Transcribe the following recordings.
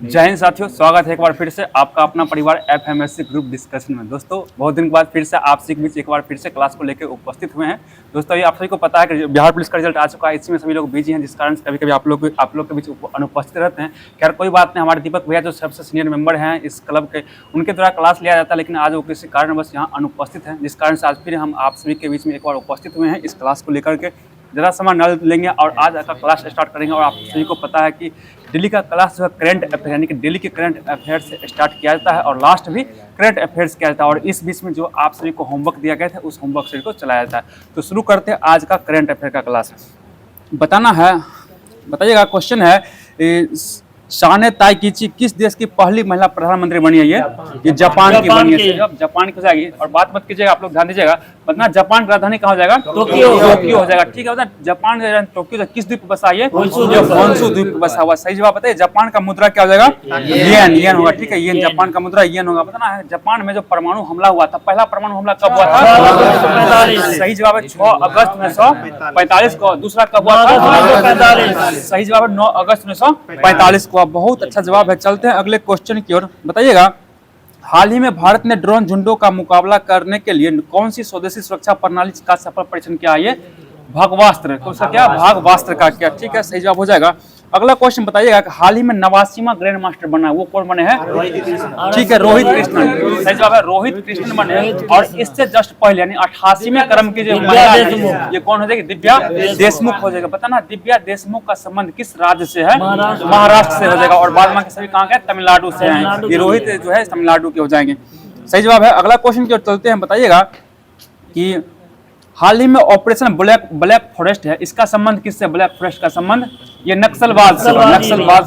जय हिंद साथियों, स्वागत है एक बार फिर से आपका अपना परिवार एफएमएससी ग्रुप डिस्कशन में। दोस्तों बहुत दिन के बाद फिर से आप सभी के बीच एक बार फिर से क्लास को लेकर उपस्थित हुए हैं। दोस्तों ये आप सभी को पता है कि बिहार पुलिस का रिजल्ट आ चुका है, इसी में सभी लोग बिजी हैं, जिस कारण कभी कभी आप लोग के बीच अनुपस्थित रहते हैं। खैर कोई बात नहीं, हमारे दीपक भैया जो सबसे सीनियर मेंबर हैं इस क्लब के, उनके द्वारा क्लास लिया जाता है, लेकिन आज वो किसी कारणवश यहाँ अनुपस्थित हैं, जिस कारण से आज फिर हम आप सभी के बीच में एक बार उपस्थित हुए हैं इस क्लास को लेकर के। ज़रा समय न लेंगे और आज का क्लास स्टार्ट करेंगे। और आप सभी को पता है कि दिल्ली का क्लास जो है करंट अफेयर यानी कि दिल्ली के करंट अफेयर से स्टार्ट किया जाता है और लास्ट भी करंट अफेयर्स किया जाता है। और इस बीच में जो आप सभी को होमवर्क दिया गया था उस होमवर्क से को चलाया जाता है। तो शुरू करते हैं आज का करंट अफेयर का क्लास। बताना है, बताइएगा। क्वेश्चन है शाने ताइकीची किस देश की पहली महिला प्रधानमंत्री बनी है? ये जापान की बनी है। जब जापान की हो जाएगी और बात मत कीजिएगा, आप लोग ध्यान दीजिएगा। बताना जापान की राजधानी कहाँ हो जाएगा? टोक्यो हो जाएगा। ठीक है, जापान टोक्यो किस द्वीप पर बसा है? होन्शु द्वीप पर बसा हुआ। सही जवाब बताइए। जापान का मुद्रा क्या हो जाएगा? येन होगा। ठीक है, येन जापान का मुद्रा येन होगा। बताना है जापान में जो परमाणु हमला हुआ था, पहला परमाणु हमला कब हुआ था? सही जवाब है 6 अगस्त 1945 को। दूसरा कब हुआ था? सही जवाब है 9 अगस्त 1945 को। बहुत अच्छा जवाब है। चलते हैं अगले क्वेश्चन की ओर। बताइएगा, हाल ही में भारत ने ड्रोन झुंडों का मुकाबला करने के लिए कौन सी स्वदेशी सुरक्षा प्रणाली का सफल परीक्षण किया है? भागवास्त्र। कौन सा क्या? भागवास्त्र का क्या? ठीक है, सही जवाब हो जाएगा। अगला क्वेश्चन बताइएगा कि हाल ही में 89वां ग्रैंड मास्टर बना है, वो कौन बने हैं? ठीक है, रोहित कृष्णन। सही जवाब है रोहित कृष्णन बने हैं। और इससे जस्ट पहले यानी 88वें क्रम की जो महिला है ये कौन हो जाएगी? दिव्या देशमुख हो जाएगा। बताना दिव्या देशमुख का संबंध किस राज्य से है? महाराष्ट्र से हो जाएगा। और बाद में सभी कहाँ के? तमिलनाडु से हैं। ये रोहित जो है तमिलनाडु के हो जाएंगे। सही जवाब है। अगला क्वेश्चन की ओर चलते हैं। बताइएगा कि हाल ही में ऑपरेशन ब्लैक फॉरेस्ट है, इसका संबंध किससे? ब्लैक फॉरेस्ट का संबंध ये नक्सलवाद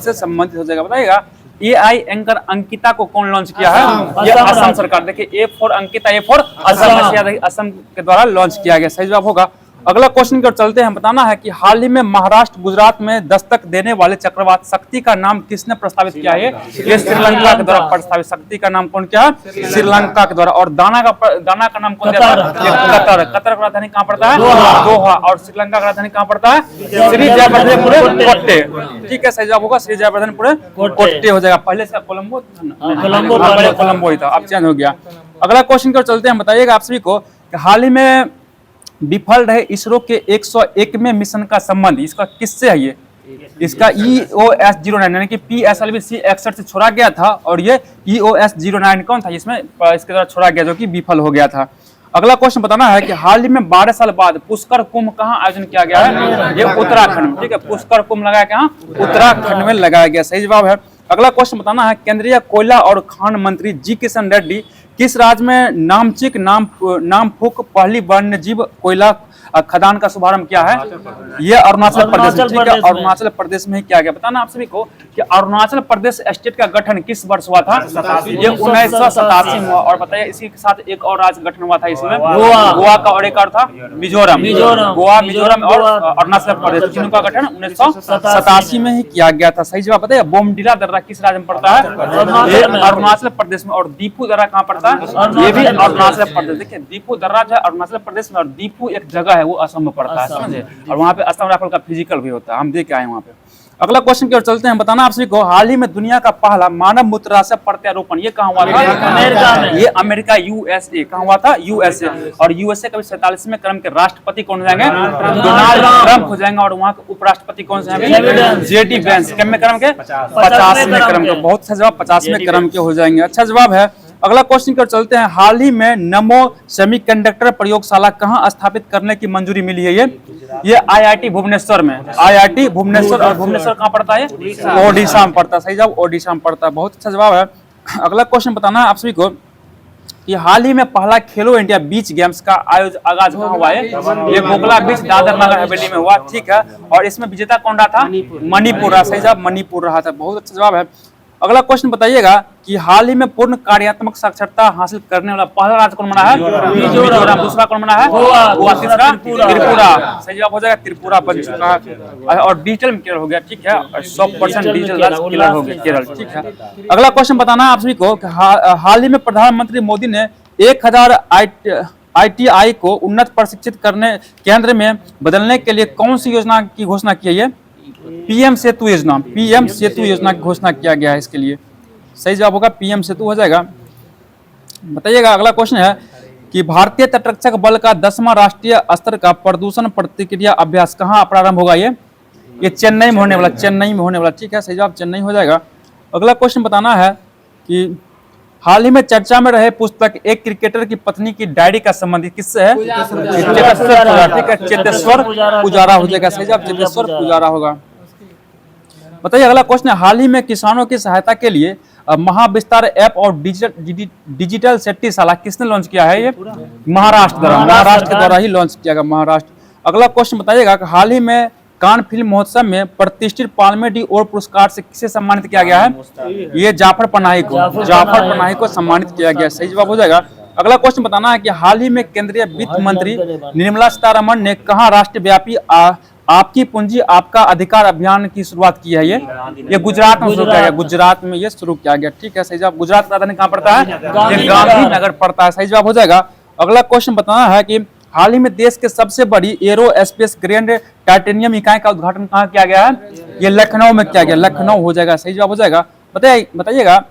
से संबंधित हो जाएगा। बताइएगा AI एंकर अंकिता को कौन लॉन्च किया है? ये असम सरकार। देखिए A for Ankita, A for Assam, Assam के द्वारा लॉन्च किया गया। सही जवाब होगा। अगला क्वेश्चन की ओर चलते हैं। बताना है कि हाल ही में महाराष्ट्र गुजरात में दस्तक देने वाले चक्रवात शक्ति का नाम किसने प्रस्तावित किया है? ये श्रीलंका के द्वारा प्रस्तावित। शक्ति का नाम कौन किया है? श्रीलंका के द्वारा। और दाना का नाम कौन दिया था? कतर। कतर का राजधानी कहाँ पड़ता है? दोहा। और श्रीलंका का राजधानी कहाँ पड़ता है? श्री जयवर्धनपुर कोट्टे। ठीक है, सही जवाब होगा श्री जयवर्धनपुर कोट्टे हो जाएगा। पहले से कोलंबो ही था, अब चेंज हो गया। अगला क्वेश्चन की ओर चलते हैं। बताइएगा आप सभी को हाल ही में विफल रहे इसरो के 101वें मिशन का संबंध इसका किससे है? ये इसका EOS-09 यानी कि PSLV C61 से छोड़ा गया था। और ये EOS-09 कौन था? इसमें इसके द्वारा छोड़ा गया जो कि विफल हो गया था। अगला क्वेश्चन बताना है कि हाल ही में 12 साल बाद पुष्कर कुंभ कहाँ आयोजन किया गया है? ये उत्तराखंड में। ठीक है, पुष्कर कुंभ लगाया कहाँ? उत्तराखंड में लगाया गया। सही जवाब है। अगला क्वेश्चन बताना है केंद्रीय कोयला और खान मंत्री जी किशन रेड्डी किस राज्य में नामचिक नामफुक पहली वन्यजीव कोयला खदान का शुभारंभ किया है? ये अरुणाचल प्रदेश। ठीक है, अरुणाचल प्रदेश में ही किया गया। बताना आप सभी को कि अरुणाचल प्रदेश स्टेट का गठन किस वर्ष हुआ था? ये 1987 में हुआ। और बताइए इसी के साथ एक और राज्य गठन हुआ था इसमें, गोवा का, और एक और था मिजोरम। गोवा, मिजोरम और अरुणाचल प्रदेश, तीनों का गठन 1987 में ही किया गया था। सही जवाब बताइए। बोमडिला दर्रा किस राज्य में पड़ता है? ये अरुणाचल प्रदेश में। और दीपू दर्रा कहाँ पड़ता है? ये भी अरुणाचल प्रदेश। देखिए दीपू दर्रा जो है अरुणाचल प्रदेश में और दीपू एक जगह है वो असम में पड़ता है, समझे? और वहाँ पे असम राइफल का फिजिकल भी होता है, हम देख के आए वहाँ पे। अगला क्वेश्चन की ओर चलते हैं। बताना आप सभी को हाल ही में दुनिया का पहला मानव मूत्राशय प्रत्यारोपण ये कहाँ हुआ था? अमेरिका में। ये अमेरिका USA कहाँ हुआ था? USA। और USA का 47वें क्रम के राष्ट्रपति कौन हो जाएंगे? डोनाल्ड ट्रंप हो जाएंगे। और वहाँ के उपराष्ट्रपति कौन से हैं? JD Vance. कितने क्रम के? 50वें क्रम के। बहुत अच्छा जवाब, 50वें क्रम के हो जाएंगे। अच्छा जवाब है। अगला क्वेश्चन की चलते हैं। हाल ही में नमो सेमीकंडक्टर प्रयोगशाला कहां स्थापित करने की मंजूरी मिली है? ये IIT भुवनेश्वर में। IIT भुवनेश्वर। और भुवनेश्वर कहां पड़ता है? ओडिशा में पड़ता है। सही जवाब ओडिशा में पड़ता है। बहुत अच्छा जवाब है। अगला क्वेश्चन बताना है आप सभी को कि हाल ही में पहला खेलो इंडिया बीच गेम्स का आगाज कहाँ हुआ है? ये गोखला बीच दादर नगर हवेली में हुआ। ठीक है, और इसमें विजेता कौन रहा था? मणिपुर रहा। सही जवाब मणिपुर रहा था। बहुत अच्छा जवाब है। अगला क्वेश्चन बताइएगा कि हाल ही में पूर्ण कार्यात्मक साक्षरता हासिल करने वाला पहला राज्य कौन बना है? मिजोरम। दूसरा कौन बना है? गोवा। तीसरा त्रिपुरा। सही जवाब हो जाएगा त्रिपुरा बन चुका है। और डिजिटल में केरल हो गया। ठीक है, 100% डिजिटल राज्य केरल हो गया, केरल। ठीक है, अगला क्वेश्चन बताना है आप सभी को हाल ही में प्रधानमंत्री मोदी ने 1000 ITI को उन्नत प्रशिक्षित करने केंद्र में बदलने के लिए कौन सी योजना की घोषणा की है? पीएम सेतु योजना, पीएम सेतु योजना की घोषणा किया गया है इसके लिए। सही जवाब होगा पीएम सेतु हो जाएगा। बताइएगा अगला क्वेश्चन है कि भारतीय तटरक्षक बल का 10वां राष्ट्रीय स्तर का प्रदूषण प्रतिक्रिया अभ्यास कहाँ प्रारंभ होगा? ये चेन्नई में होने वाला, चेन्नई में होने वाला। ठीक है, सही जवाब चेन्नई हो जाएगा। अगला क्वेश्चन बताना है कि हाल ही में चर्चा में रहे पुस्तक एक क्रिकेटर की पत्नी की डायरी का संबंध किससे है? चेतेश्वर पुजारा हो जाएगा। सही जवाब चेतेश्वर पुजारा होगा। बताइए अगला क्वेश्चन है, हाल ही में किसानों की सहायता के लिए महाविस्तार ऐप और डिजिटल सेट्टीशाला किसने लॉन्च किया है? ये महाराष्ट्र के द्वारा ही लॉन्च किया गया, महाराष्ट्र। अगला क्वेश्चन बताइएगा कि हाल ही में कान फिल्म महोत्सव में प्रतिष्ठित पाल्मे डी ओर पुरस्कार से किसे सम्मानित किया गया है? ये जाफर पनाही को सम्मानित किया गया। सही जवाब हो जाएगा। अगला क्वेश्चन बताना है कि हाल ही में केंद्रीय वित्त मंत्री निर्मला सीतारमण ने कहां राष्ट्रव्यापी आपकी पूंजी आपका अधिकार अभियान की शुरुआत की है? ये गुजरात में शुरू किया गया, गुजरात में ये शुरू किया गया। ठीक है, सही जवाब। गुजरात का राजधानी कहाँ पड़ता है? ये गांधीनगर पड़ता है। सही जवाब हो जाएगा। अगला क्वेश्चन बताना है कि हाल ही में देश के सबसे बड़ी एरोस्पेस ग्रैंड टाइटेनियम इकाई का उद्घाटन कहाँ किया गया है? ये लखनऊ में किया गया, लखनऊ हो जाएगा। सही जवाब हो जाएगा। बताइएगा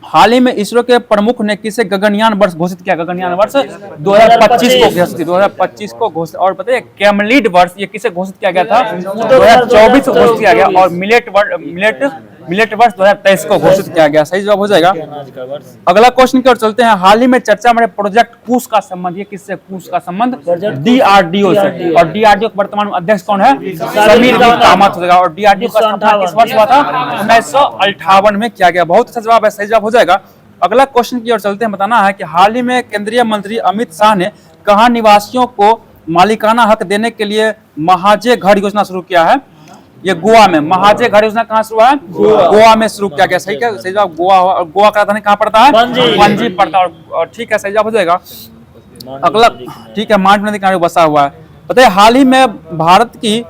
हाल ही में इसरो के प्रमुख ने किसे गगनयान वर्ष घोषित किया? गगनयान वर्ष 2025 को घोषित। और बताइए कैमलीड वर्ष ये किसे घोषित किया गया था? 2024 को घोषित किया गया। और मिलेट वर्ष 2023 को घोषित किया गया। सही जवाब हो जाएगा। अगला क्वेश्चन की ओर चलते हैं। हाल ही में चर्चा में प्रोजेक्ट कूस का संबंध, ये किससे कूस का संबंध? डीआरडीओ से। और डीआरडीओ के वर्तमान अध्यक्ष कौन है? समीर कामत होगा। और डीआरडीओ का स्थापना किस वर्ष हुआ था? 1958 में किया गया। बहुत अच्छा जवाब है, सही जवाब हो जाएगा। अगला क्वेश्चन की ओर चलते हैं। बताना है कि हाल ही में केंद्रीय मंत्री अमित शाह ने कहां निवासियों को मालिकाना हक देने के लिए महाजे घर योजना शुरू किया है? ये गोवा में। महाजे घर योजना कहाँ शुरू है? गोवा में शुरू किया गया। सही क्या? सही जवाब गोवा। और गोवा का राजधानी कहाँ पड़ता है? पणजी पड़ता है। और ठीक है, सही जवाब हो जाएगा। अगला ठीक है, मांडवी नदी किनारे बसा हुआ है। बताइए हाल ही में भारत की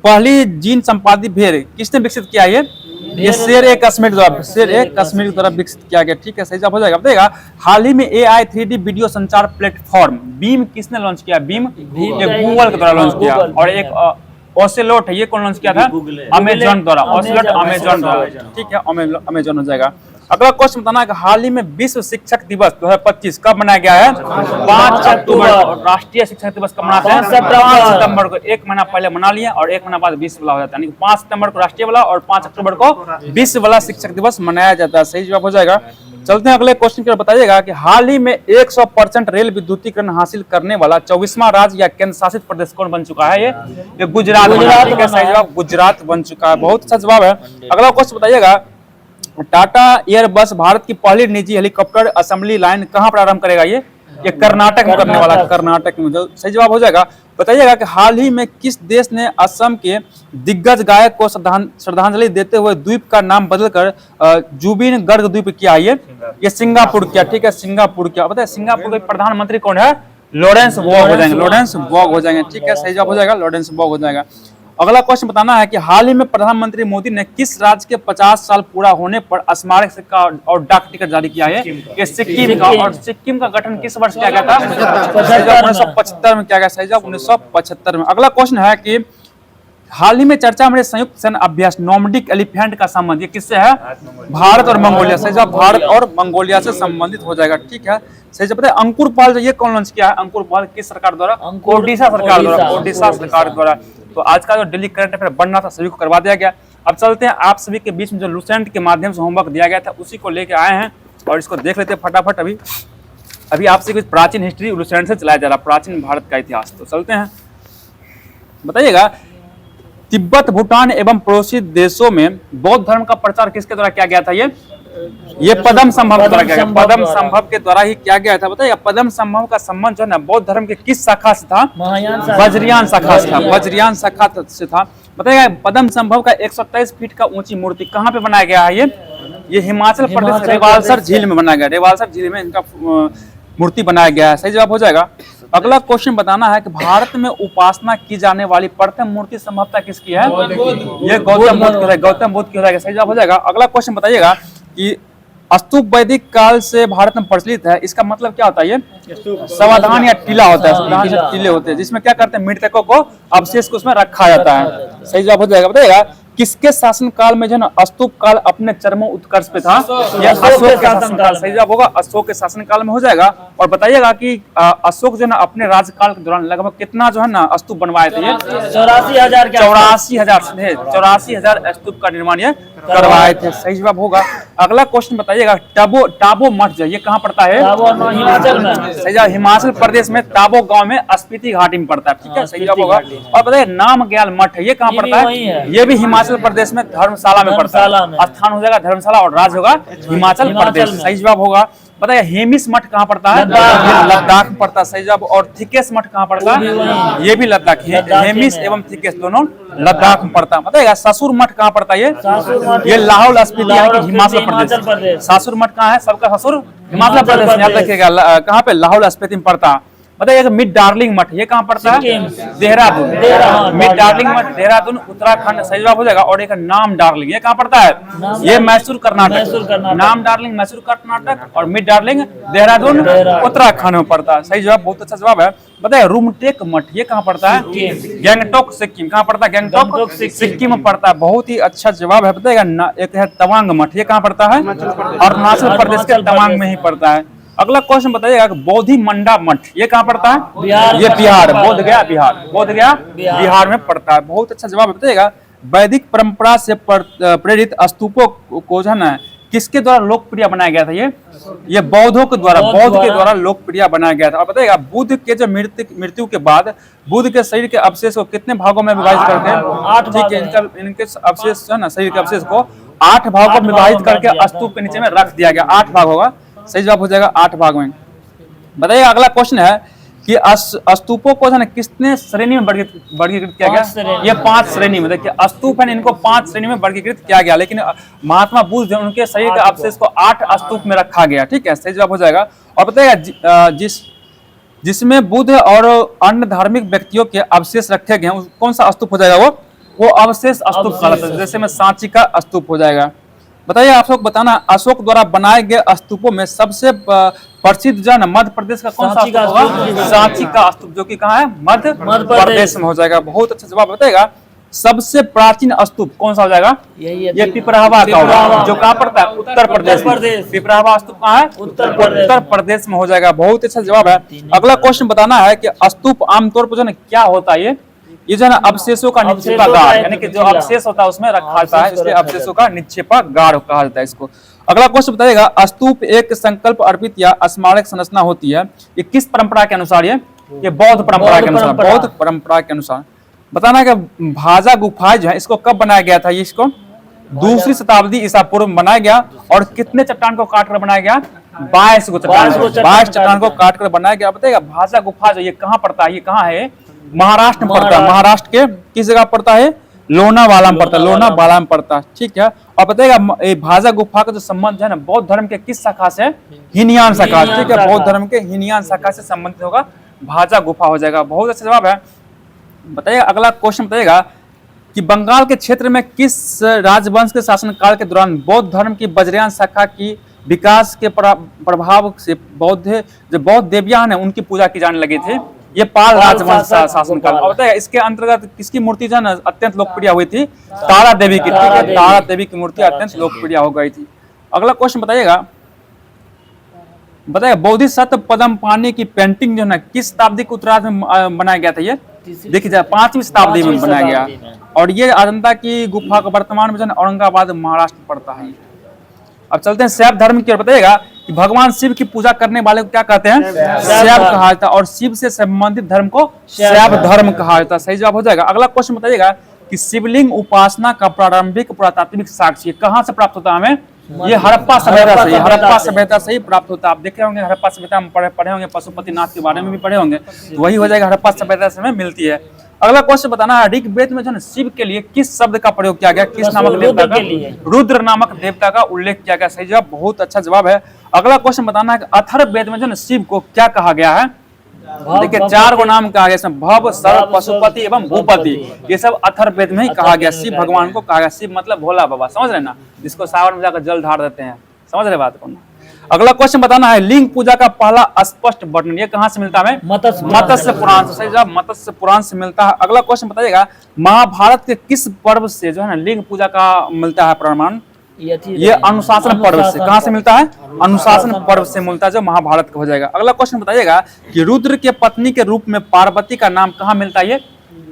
पहली जीन संपादित भेड़ किसने विकसित किया? ये शेर ए कश्मीर द्वारा विकसित किया गया। ठीक है, सही जवाब हो जाएगा। बताइएगा हाल ही में AI 3D वीडियो संचार प्लेटफॉर्म बीम किसने लॉन्च किया? बीम ये गूगल के द्वारा लॉन्च किया। और एक ओसेलोट है, ये कौन लॉन्च किया था? अमेजॉन द्वारा। ओसेलोट अमेजॉन द्वारा। ठीक है, अमेजॉन हो जाएगा। अगला क्वेश्चन बताना है कि हाल ही में विश्व शिक्षक दिवस 2025 कब मनाया गया है? 5 अक्टूबर। और राष्ट्रीय शिक्षक दिवस कब मनाते हैं? 5 सितंबर को। एक महीना पहले मना लिया और एक महीना बाद विश्व वाला हो जाता है। यानी 5 सितंबर को राष्ट्रीय वाला और 5 अक्टूबर को विश्व वाला शिक्षक दिवस मनाया जाता है। सही जवाब हो जाएगा। चलते हैं अगले क्वेश्चन की ओर। बताइएगा कि हाल ही में 100% रेल विद्युतीकरण हासिल करने वाला 24वां राज्य या केंद्र शासित प्रदेश कौन बन चुका है? ये गुजरात। सही जवाब गुजरात बन चुका है। बहुत अच्छा जवाब है। अगला क्वेश्चन बताइएगा टाटा एयरबस भारत की पहली निजी हेलीकॉप्टर असेंबली लाइन कहां प्रारंभ करेगा? ये कर्नाटक में करने वाला, कर्नाटक में। सही जवाब हो जाएगा। बताइएगा कि हाल ही में किस देश ने असम के दिग्गज गायक को श्रद्धांजलि देते हुए द्वीप का नाम बदलकर जुबिन गर्ग द्वीप किया? ये सिंगापुर किया। ठीक है, सिंगापुर किया। बताइए सिंगापुर के प्रधानमंत्री कौन है? लॉरेंस वॉग हो जाएंगे। लॉरेंस वॉग हो जाएंगे। ठीक है, सही जवाब हो जाएगा। लॉरेंस वॉग हो जाएगा। अगला क्वेश्चन बताना है कि हाल ही में प्रधानमंत्री मोदी ने किस राज्य के 50 साल पूरा होने पर स्मारक सिक्का और डाक टिकट जारी किया है? ये सिक्किम का। और सिक्किम का गठन किस वर्ष किया गया था? 1975 में किया गया। सही जवाब 1975 में। अगला क्वेश्चन है कि हाल ही में चर्चा में संयुक्त सैन्य अभ्यास नॉर्डिक एलिफेंट का संबंध ये किससे है? भारत और मंगोलिया। सही जवाब भारत और मंगोलिया से संबंधित हो जाएगा। ठीक है, सही जवाब। अंकुर पाल जो ये कौन लॉन्च किया है? अंकुर पाल किस सरकार द्वारा? ओडिशा सरकार द्वारा। ओडिशा सरकार द्वारा। तो आज का जो डेली करंट अफेयर बनना था सभी को करवा दिया गया। अब चलते हैं आप सभी के बीच में जो लुसेंट के माध्यम से होमवर्क दिया गया था उसी को लेके आए हैं और इसको देख लेते हैं फटाफट। अभी आपसे कुछ प्राचीन हिस्ट्री लुसेंट से चलाया जा रहा, प्राचीन भारत का इतिहास। तो चलते हैं। बताइएगा तिब्बत, भूटान एवं पड़ोसी देशों में बौद्ध धर्म का प्रचार किसके द्वारा किया गया था? ये पद्म संभव के द्वारा किया गया। पद्म संभव के द्वारा ही किया गया था। बताइए पद्म संभव का संबंध जो है ना बौद्ध धर्म के किस शाखा से था? वज्रयान शाखा से था। वज्रयान शाखा से था। बताइए पद्म संभव का 123 फीट का ऊंची मूर्ति कहाँ पे बनाया गया है? ये हिमाचल प्रदेश रेवालसर झील में बनाया गया। रेवालसर झील में इनका मूर्ति बनाया गया है। सही जवाब हो जाएगा। अगला क्वेश्चन बताना है कि भारत में उपासना की जाने वाली प्रथम मूर्ति संभवतः किसकी है? ये गौतम बुद्ध की। गौतम बुद्ध की हो जाएगा। सही जवाब हो जाएगा। अगला क्वेश्चन बताइएगा कि स्तूप वैदिक काल से भारत में प्रचलित है, इसका मतलब क्या होता है? ये समाधान या टीला होता है। समाधान या टीले होते हैं जिसमें क्या करते हैं? मृतकों को अवशेष को उसमें रखा जाता है। सही जवाब हो जाएगा। बताइएगा किसके शासन काल में जो है ना स्तूप काल अपने चरम उत्कर्ष पे था? यह अशोक के शासन काल। सही जवाब होगा अशोक के शासन काल में हो जाएगा। और बताइएगा कि अशोक जो है ना अपने राज्यकाल के दौरान लगभग कितना जो है ना स्तूप बनवाए थे? 84,000 स्तूप का निर्माण ये करवाए थे। सही जवाब होगा। अगला क्वेश्चन बताइएगा, टाबो मठ जो ये कहाँ पड़ता है? हिमाचल में। सही जवाब हिमाचल प्रदेश में टाबो गांव में स्पीति घाटी में पड़ता है। ठीक है, सही जवाब होगा। और बताइए नामग्याल मठ है ये कहाँ पड़ता है? ये भी हिमाचल प्रदेश में धर्मशाला में पड़ता है। स्थान हो जाएगा धर्मशाला और राज्य होगा हिमाचल प्रदेश। सही जवाब होगा। बताइए हेमिस मठ कहाँ पड़ता है? लद्दाख में पड़ता है। सही जवाब। और थिकेस मठ कहाँ पड़ता है? ये भी लद्दाख। हेमिस एवं थिकेस दोनों लद्दाख में पड़ता है। बताइएगा ससुर मठ कहाँ पड़ता है? ये लाहौल स्पीति यानी कि हिमाचल प्रदेश। ससुर मठ कहाँ है? सबका ससुर हिमाचल प्रदेश। याद रखिएगा कहाँ पे? लाहौल स्पीति में पड़ता है। बताइए मिड डार्लिंग मठ ये कहाँ पड़ता है? देहरादून। मिड डार्लिंग मठ देहरादून उत्तराखंड। सही जवाब हो जाएगा। और एक नाम डार्लिंग ये कहाँ पड़ता है? ये मैसूर कर्नाटक। नाम डार्लिंग मैसूर कर्नाटक और मिड डार्लिंग देहरादून उत्तराखंड में पड़ता है। सही जवाब, बहुत अच्छा जवाब है। बताइए रूमटेक मठ ये कहाँ पड़ता है? गैंगटोक सिक्किम। कहाँ पड़ता है? गैंगटोक सिक्किम में पड़ता है। बहुत ही अच्छा जवाब है। बताइएगा एक है तवांग मठ ये कहाँ पड़ता है? अरुणाचल प्रदेश के तवांग में ही पड़ता है। अगला क्वेश्चन बताइएगा बोधि मंडा मठ ये कहाँ पड़ता है? ये बिहार। बोध गया बिहार में पड़ता है। बहुत अच्छा जवाब बताइएगा वैदिक परंपरा से प्रेरित स्तूपों को जो है ना किसके द्वारा लोकप्रिय बनाया गया था? ये बौद्धों के द्वारा लोकप्रिय बनाया गया था। और बताइएगा बुद्ध के जो मृत्यु के बाद बुद्ध के शरीर के अवशेष को कितने भागों में विभाजित करके? 8 ठीक है, इनके अवशेष है ना शरीर के अवशेष को 8 भागों में विभाजित करके स्तूप के नीचे में रख दिया गया। 8 भाग होगा। सही जवाब हो जाएगा 8 भाग में। बताइए अगला क्वेश्चन है कि स्तूपों को है ना कितने श्रेणी में वर्गीकृत किया गया? ये 5 श्रेणी में। देखिए स्तूप है इनको 5 श्रेणी में वर्गीकृत किया गया, लेकिन महात्मा बुद्ध उनके शरीर के अवशेष को 8 स्तूप में रखा गया। ठीक है, सही जवाब हो जाएगा। और बताइएगा जिसमें बुद्ध और अन्य धार्मिक व्यक्तियों के अवशेष रखे गए कौन सा स्तूप हो जाएगा? वो अवशेष स्तूप कहलाता है। जैसे में सांची का स्तूप हो जाएगा। बताइए आप लोग बताना अशोक द्वारा बनाए गए स्तूपों में सबसे प्रसिद्ध जो है ना मध्य प्रदेश का कौन सा स्तूप होगा? सांची का स्तूप जो कि कहाँ है? मध्य प्रदेश में हो जाएगा। बहुत अच्छा जवाब बताएगा। सबसे प्राचीन स्तूप कौन सा हो जाएगा? ये पिपरावा का होगा जो कहाँ पड़ता है? उत्तर प्रदेश। पिपरावा स्तूप कहाँ है? उत्तर प्रदेश में हो जाएगा। बहुत अच्छा जवाब है। अगला क्वेश्चन बताना है कि स्तूप आमतौर पर जो है क्या होता है? ये जो है ना अवशेषों का निक्षेपागार यानी कि जो अवशेष होता है उसमें रखा जाता है, इसलिए अवशेषों का निक्षेपागार कहा जाता है इसको। अगला क्वेश्चन बताइएगा स्तूप एक संकल्प अर्पित या स्मारक संरचना होती है, ये किस परंपरा के अनुसार? ये बौद्ध परंपरा के अनुसार। बौद्ध परंपरा के अनुसार बताना है कि भाजा गुफा जो है इसको कब बनाया गया था? इसको 2वीं शताब्दी ईसा पूर्व में बनाया गया। और कितने चट्टान को काट कर बनाया गया? 22 चट्टान को काट कर बनाया गया। बताइएगा भाजा गुफा जो ये कहाँ पड़ता है? ये कहाँ है? महाराष्ट्र में पड़ता है। महाराष्ट्र के किस जगह पड़ता है? लोनावाला में पड़ता है। लोनावाला में पड़ता है। ठीक है। और बताइएगा भाजा गुफा का जो संबंध है ना बौद्ध धर्म के किस शाखा से? हीनयान शाखा। ठीक है, बौद्ध धर्म के हीनयान शाखा से संबंधित होगा भाजा गुफा हो जाएगा। बहुत अच्छा जवाब है। बताइएगा अगला क्वेश्चन बताइएगा कि बंगाल के क्षेत्र में किस राजवंश के शासनकाल के दौरान बौद्ध धर्म की वज्रयान शाखा की विकास के प्रभाव से बौद्ध देवियां है उनकी पूजा की जाने लगी थी? ये पाल राजवंश शासनकाल। और बताइए इसके अंतर्गत किसकी मूर्ति जो है अत्यंत लोकप्रिय हुई थी? तारा देवी की। ठीक है, तारा देवी की मूर्ति अत्यंत लोकप्रिय हो गई थी। अगला क्वेश्चन बताइएगा बोधिसत्व पद्मपाणि की पेंटिंग जो है किस शताब्दी के उत्तरार्ध में बनाया गया था? ये देखिए जाए 5वीं शताब्दी में बनाया गया। और ये अजंता की गुफा का वर्तमान में जो है औरंगाबाद महाराष्ट्र में पड़ता है। अब चलते हैं शैव धर्म की ओर। बताइएगा कि भगवान शिव की पूजा करने वाले को क्या कहते हैं? शैव कहा जाता है। और शिव से संबंधित धर्म को शैव धर्म कहा जाता है। सही जवाब हो जाएगा। अगला क्वेश्चन बताइएगा कि शिवलिंग उपासना का प्रारंभिक पुरातात्विक साक्ष्य कहाँ से प्राप्त होता है हमें? ये हड़प्पा सभ्यता से। हड़प्पा सभ्यता से ही प्राप्त होता है। आप देखे होंगे हड़प्पा सभ्यता में पढ़े होंगे, पशुपतिनाथ के बारे में भी पढ़े होंगे, तो वही हो जाएगा हड़प्पा सभ्यता से हमें मिलती है। अगला क्वेश्चन बताना है ऋग्वेद में जो है शिव के लिए किस शब्द का प्रयोग किया गया? किस नामक देवता का? रुद्र नामक देवता का उल्लेख किया गया। सही जवाब, बहुत अच्छा जवाब है। अगला क्वेश्चन बताना है कि अथर्ववेद में जो है शिव को क्या कहा गया है? देखिए 4 नाम कहा गया, भव, सर्व, पशुपति एवं भूपति। ये सब अथर्ववेद में ही कहा गया। शिव भगवान को कहा गया। शिव मतलब भोला बाबा, समझ रहे ना, जिसको सावन में जाकर जल ढार देते हैं। समझ रहे बात को? अगला क्वेश्चन बताना है, लिंग पूजा का पहला स्पष्ट वर्णन ये कहां से मिलता है? मत्स्य पुराण से। सही जवाब, मत्स्य पुराण से मिलता है। अगला क्वेश्चन बताइएगा, महाभारत के किस पर्व से जो है ना लिंग पूजा का मिलता है प्रमाण? ये अनुशासन पर्व से। कहां से मिलता है? अनुशासन पर्व से मिलता है, जो महाभारत का हो जाएगा। अगला क्वेश्चन बताइएगा कि रुद्र के पत्नी के रूप में पार्वती का नाम कहां मिलता है? ये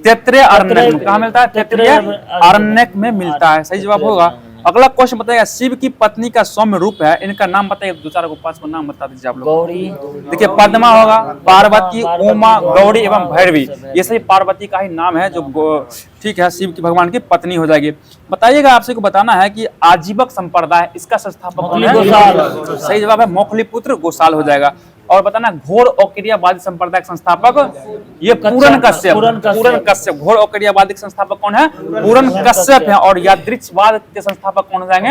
तैत्तिरीय अरण्यक में। कहां मिलता है? तैत्तिरीय अरण्यक में मिलता है। सही जवाब होगा। अगला क्वेश्चन बताइएगा, शिव की पत्नी का सौम्य रूप है, इनका नाम बताइए, दो चार को पांच को नाम बता दीजिए आप लोग। गौरी, देखिए पद्मा होगा, पार्वती, उमा, गौरी एवं भैरवी, ये सही पार्वती का ही नाम है, जो ठीक है शिव की भगवान की पत्नी हो जाएगी। बताइएगा, आपसे को बताना है कि आजीवक संप्रदाय इसका संस्थापक कौन है? सही जवाब है मोखलीपुत्र गोसाल हो जाएगा। और बताना घोर औकिर्यवादी संप्रदाय के संस्थापक ये पूरन कश्यप। पूरन कश्यप घोर औकिर्यवादी के संस्थापक कौन है? पूरन कश्यप है। और यादृच्छवाद के संस्थापक कौन हो जाएंगे?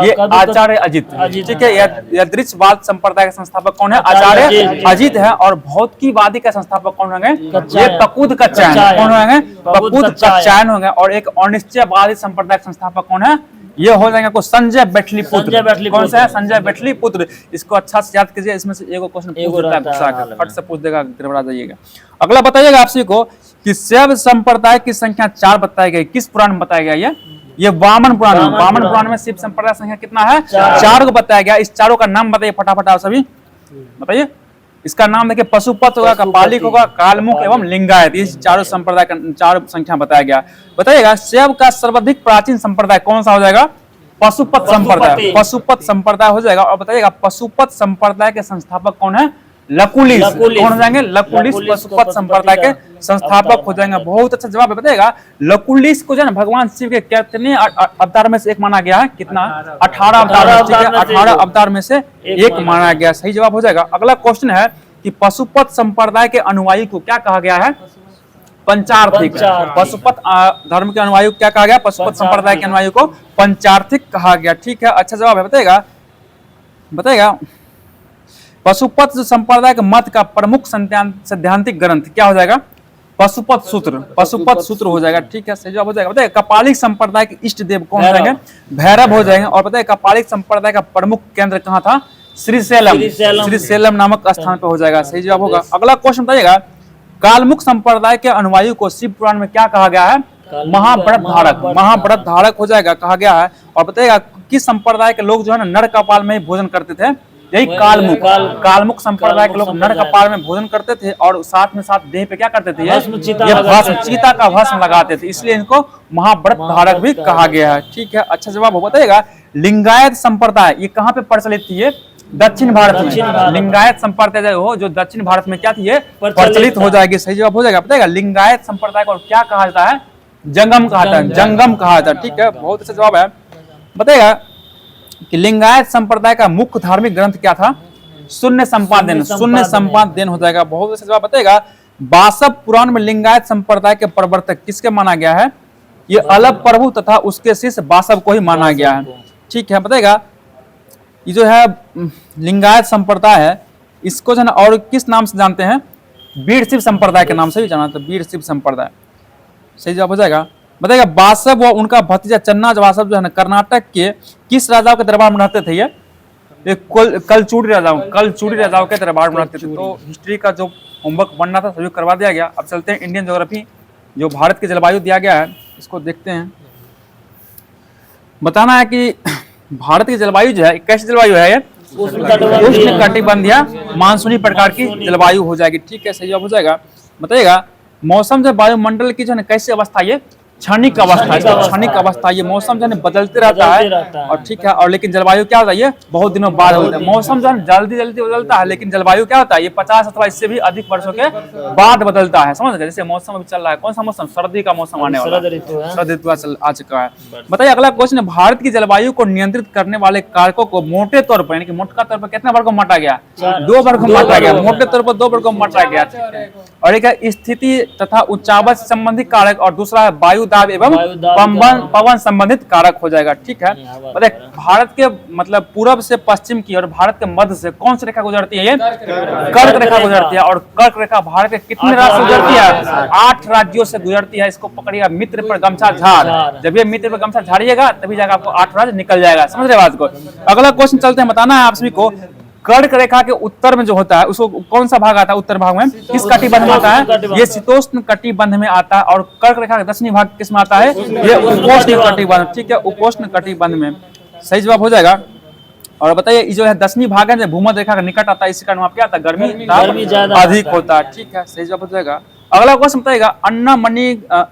ये आचार्य अजित। ठीक है, यादृच्छवाद संप्रदाय के संस्थापक कौन है? आचार्य अजित है। और भौतिकीवादी का संस्थापक कौन होंगे? ये पकुद कच्चायन। कौन होंगे? पकुद कच्चायन होंगे। और एक अनिश्चयवादी संप्रदाय के संस्थापक कौन है? ये हो जाएंगे आपको संजय बैठली। कौन सा है? संजय बैठली। इसको अच्छा से याद कीजिए, इसमें से एगो क्वेश्चन पूछ देता है, फट से पूछ देगा, गड़बड़ा जाइएगा। अगला बताइएगा आपसे को कि शैव संप्रदाय की संख्या 4 बताई गई, किस पुराण में बताया गया? ये वामन पुराण में। वामन पुराण में शिव संप्रदाय संख्या कितना है? 4 को बताया गया। इस चारों का नाम बताइए फटाफट आप सभी बताइए। इसका नाम देखिए, पशुपत होगा, कपालिक होगा, कालमुख एवं लिंगायत। ये चारों संप्रदाय का 4 संख्या बताया गया। बताइएगा, शैव का सर्वाधिक प्राचीन संप्रदाय कौन सा हो जाएगा? पशुपत संप्रदाय। पशुपत संप्रदाय हो जाएगा। और बताइएगा, पशुपत संप्रदाय के संस्थापक कौन है? लकुलिश। कौन हो जाएंगे? लकुलिश पशुपत संप्रदाय के संस्थापक हो जाएंगे। बहुत अच्छा जवाब है। बताइएगा, लकुलिश को जो है भगवान शिव के कितने अवतार में से एक माना गया है? कितना? 18 अवतार। 18 अवतार में से एक माना गया। सही जवाब हो जाएगा। अगला क्वेश्चन है कि पशुपत संप्रदाय के अनुयायी को क्या कहा गया है? पंचार्थिक। पशुपत धर्म के अनुयायी को क्या कहा गया? पशुपत संप्रदाय के अनुयायी को पंचार्थिक कहा गया। ठीक है, अच्छा जवाब है। बताइएगा पशुपत संप्रदाय के मत का प्रमुख सैद्धांतिक ग्रंथ क्या हो जाएगा? पशुपत सूत्र। पशुपत सूत्र हो जाएगा। ठीक है, सही जवाब हो जाएगा। बताइए, कपालिक संप्रदाय के इष्ट देव कौन हो जाएंगे? भैरव हो जाएंगे। और बताइए, कपालिक संप्रदाय का प्रमुख केंद्र कहाँ था? श्रीशैलम नामक स्थान पर हो जाएगा। सही जवाब होगा। अगला क्वेश्चन बताइएगा, कालमुख संप्रदाय के अनुयायी को शिव पुराण में क्या कहा गया है? महाव्रत धारक। महाव्रत धारक हो जाएगा, कहा गया है। और बताइएगा, किस संप्रदाय के लोग जो है ना नर कपाल में भोजन करते थे? यही कालमुख। कालमुख संप्रदाय के लोग नर कपाल में भोजन करते थे और साथ में साथ देह पे क्या करते थे? ये भस्म, चीता का भस्म लगाते थे, इसलिए इनको महाव्रत धारक भी कहा गया है। ठीक है, अच्छा जवाब हो। बताइएगा, लिंगायत संप्रदाय ये कहाँ पे प्रचलित थी? ये दक्षिण भारत में। लिंगायत संप्रदाय हो जो दक्षिण भारत में क्या थी? ये प्रचलित हो जाएगी। सही जवाब हो जाएगा। बताइएगा, लिंगायत संप्रदाय को क्या कहा जाता है? जंगम कहा जाता है। जंगम कहा जाता है। ठीक है, बहुत अच्छा जवाब है। बताइएगा कि लिंगायत संप्रदाय का मुख्य धार्मिक ग्रंथ क्या था? शून्य संपादन। शून्य संपादन हो जाएगा। बहुत अच्छा जवाब। बताइएगा, बासव पुराण में लिंगायत संप्रदाय के प्रवर्तक किसके माना गया है? ये अलग प्रभु तथा उसके शिष्य बासव को ही माना गया है। ठीक है, बताइएगा, ये जो है लिंगायत संप्रदाय है, इसको जो है और किस नाम से जानते हैं? वीर शिव संप्रदाय के नाम से भी जाना, तो वीर शिव संप्रदाय। सही जवाब हो जाएगा। बताइएगा, बासव व उनका भतीजा चन्ना बासव जो है ना कर्नाटक के किस राजाओं के दरबार में रहते थे? ये कलचूड़ी राजाओं के दरबार में रहते थे। तो हिस्ट्री का जो होमवर्क बनना था सभी करवा दिया गया। अब चलते हैं इंडियन ज्योग्राफी, जो भारत की जलवायु दिया गया है, इसको देखते हैं। बताना है कि भारत की जलवायु जो है कैसी जलवायु है? ये उष्णकटिबंधीय मानसूनी प्रकार की जलवायु हो जाएगी। ठीक है, सही जवाब हो जाएगा। बताइएगा, मौसम जो वायुमंडल की जो है कैसी अवस्था? ये क्षणिक अवस्था। क्षणिक अवस्था, ये मौसम जो है बदलते रहता है। और ठीक है, और लेकिन जलवायु क्या होता है? ये बहुत दिनों बाद होता है। मौसम जो है जल्दी बदलता है, लेकिन जलवायु क्या होता है? ये 50 अथवा इससे भी अधिक वर्षों के बाद बदलता है। समझ गए? जैसे मौसम अभी चल रहा है, कौन सा मौसम? सर्दी का मौसम आने वाला है। शरद ऋतु आ चुका है। बताइए, अगला क्वेश्चन है, भारत की जलवायु को नियंत्रित करने वाले कारकों को मोटे तौर पर यानी कि मोटा तौर पर कितने वर्गों में बांटा गया? 2 वर्गों में बांटा गया। मोटे तौर पर 2 वर्गों में बांटा गया। और एक है स्थिति तथा उच्चावच संबंधी कारक, और दूसरा है वायु दाब एवं पवन संबंधित कारक हो जाएगा। ठीक है, बताइए, भारत के मतलब पूर्व से पश्चिम की और भारत के मध्य से कौन सी रेखा गुजरती है? ये कर्क रेखा गुजरती है। और कर्क रेखा भारत के कितने राज्य से गुजरती है? 8 राज्यों से गुजरती है। इसको पकड़िएगा, मित्र पर गमछा झाड़। जब ये मित्र पर गमछा झाड़िएगा तभी जाकर आपको 8 राज्य निकल जाएगा। समझ रहे बात को? अगला क्वेश्चन चलते हैं। बताना है आप सभी को, कर्क रेखा के उत्तर में जो होता है उसको कौन सा भाग आता है? उत्तर भाग में किस कटिबंध में आता है? ये शीतोष्ण कटिबंध में आता है। और कर्क रेखा का दक्षिणी भाग किस में आता है? ये उपोष्ण कटिबंध। ठीक है, उपोष्ण कटिबंध में सही जवाब हो जाएगा। और बताइए ये जो है दक्षिणी भाग है भूमध्य रेखा का निकट आता है, इसी कारण वहाँ क्या आता है? गर्मी अधिक होता है। ठीक है, सही जवाब हो जाएगा। अगला क्वेश्चन बताइएगा, अन्ना मणि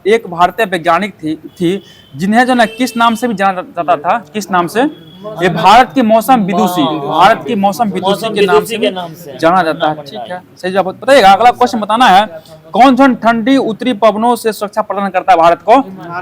एक भारतीय वैज्ञानिक थी जिन्हें जो है किस नाम से भी जाना जाता था? किस नाम से? ये भारत की मौसम विदुषी, भारत की मौसम विदुषी के नाम से जाना जाता है। ठीक है, सही जवाब बताइएगा। अगला क्वेश्चन बताना है, कौन सा ठंडी उत्तरी पवनों से सुरक्षा प्रदान करता है भारत को?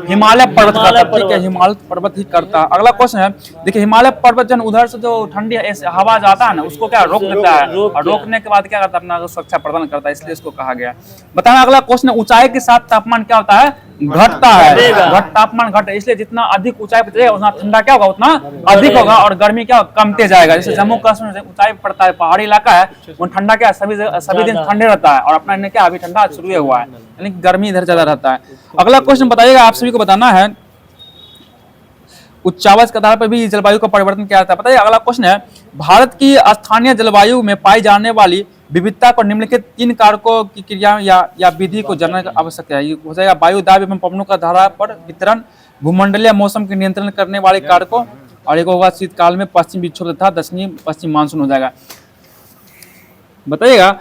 हिमालय पर्वत करता है। ठीक है, हिमालय पर्वत ही करता है। अगला क्वेश्चन है, देखिए हिमालय पर्वत जो उधर से जो ठंडी हवा जाता है ना उसको क्या रोक देता है, और रोकने के बाद क्या करता है? अपना सुरक्षा प्रदान करता है, इसलिए इसको कहा गया। बताना अगला क्वेश्चन, ऊंचाई के साथ तापमान क्या होता है? घटता है। तापमान घटता है, इसलिए जितना अधिक ऊंचाई पर जाएगा उतना ठंडा क्या होगा? उतना अधिक होगा, और गर्मी क्या कमते जाएगा। जैसे जम्मू कश्मीर ऊंचाई पड़ता है, पहाड़ी इलाका है, वो ठंडा क्या सभी दिन ठंडे रहता है, और अपना इन्हें क्या अभी ठंडा शुरू हुआ है, यानी गर्मी इधर ज्यादा रहता है। अगला क्वेश्चन बताइएगा, आप सभी को बताना है, उच्चावच के आधार पर भी जलवायु का परिवर्तन क्या आता है? बताइए। अगला क्वेश्चन है, भारत की स्थानीय जलवायु में पाई जाने वाली विविधता को निम्नलिखित 3 कारकों की क्रिया या विधि को जानना आवश्यक है। ये हो जाएगा वायु दाब एवं पवनों का धारा पर वितरण, भूमंडलीय मौसम के नियंत्रण करने वाले कारकों, और एक होगा शीतकाल में पश्चिम विक्षोभ तथा दक्षिणी पश्चिम मानसून हो जाएगा। बताइएगा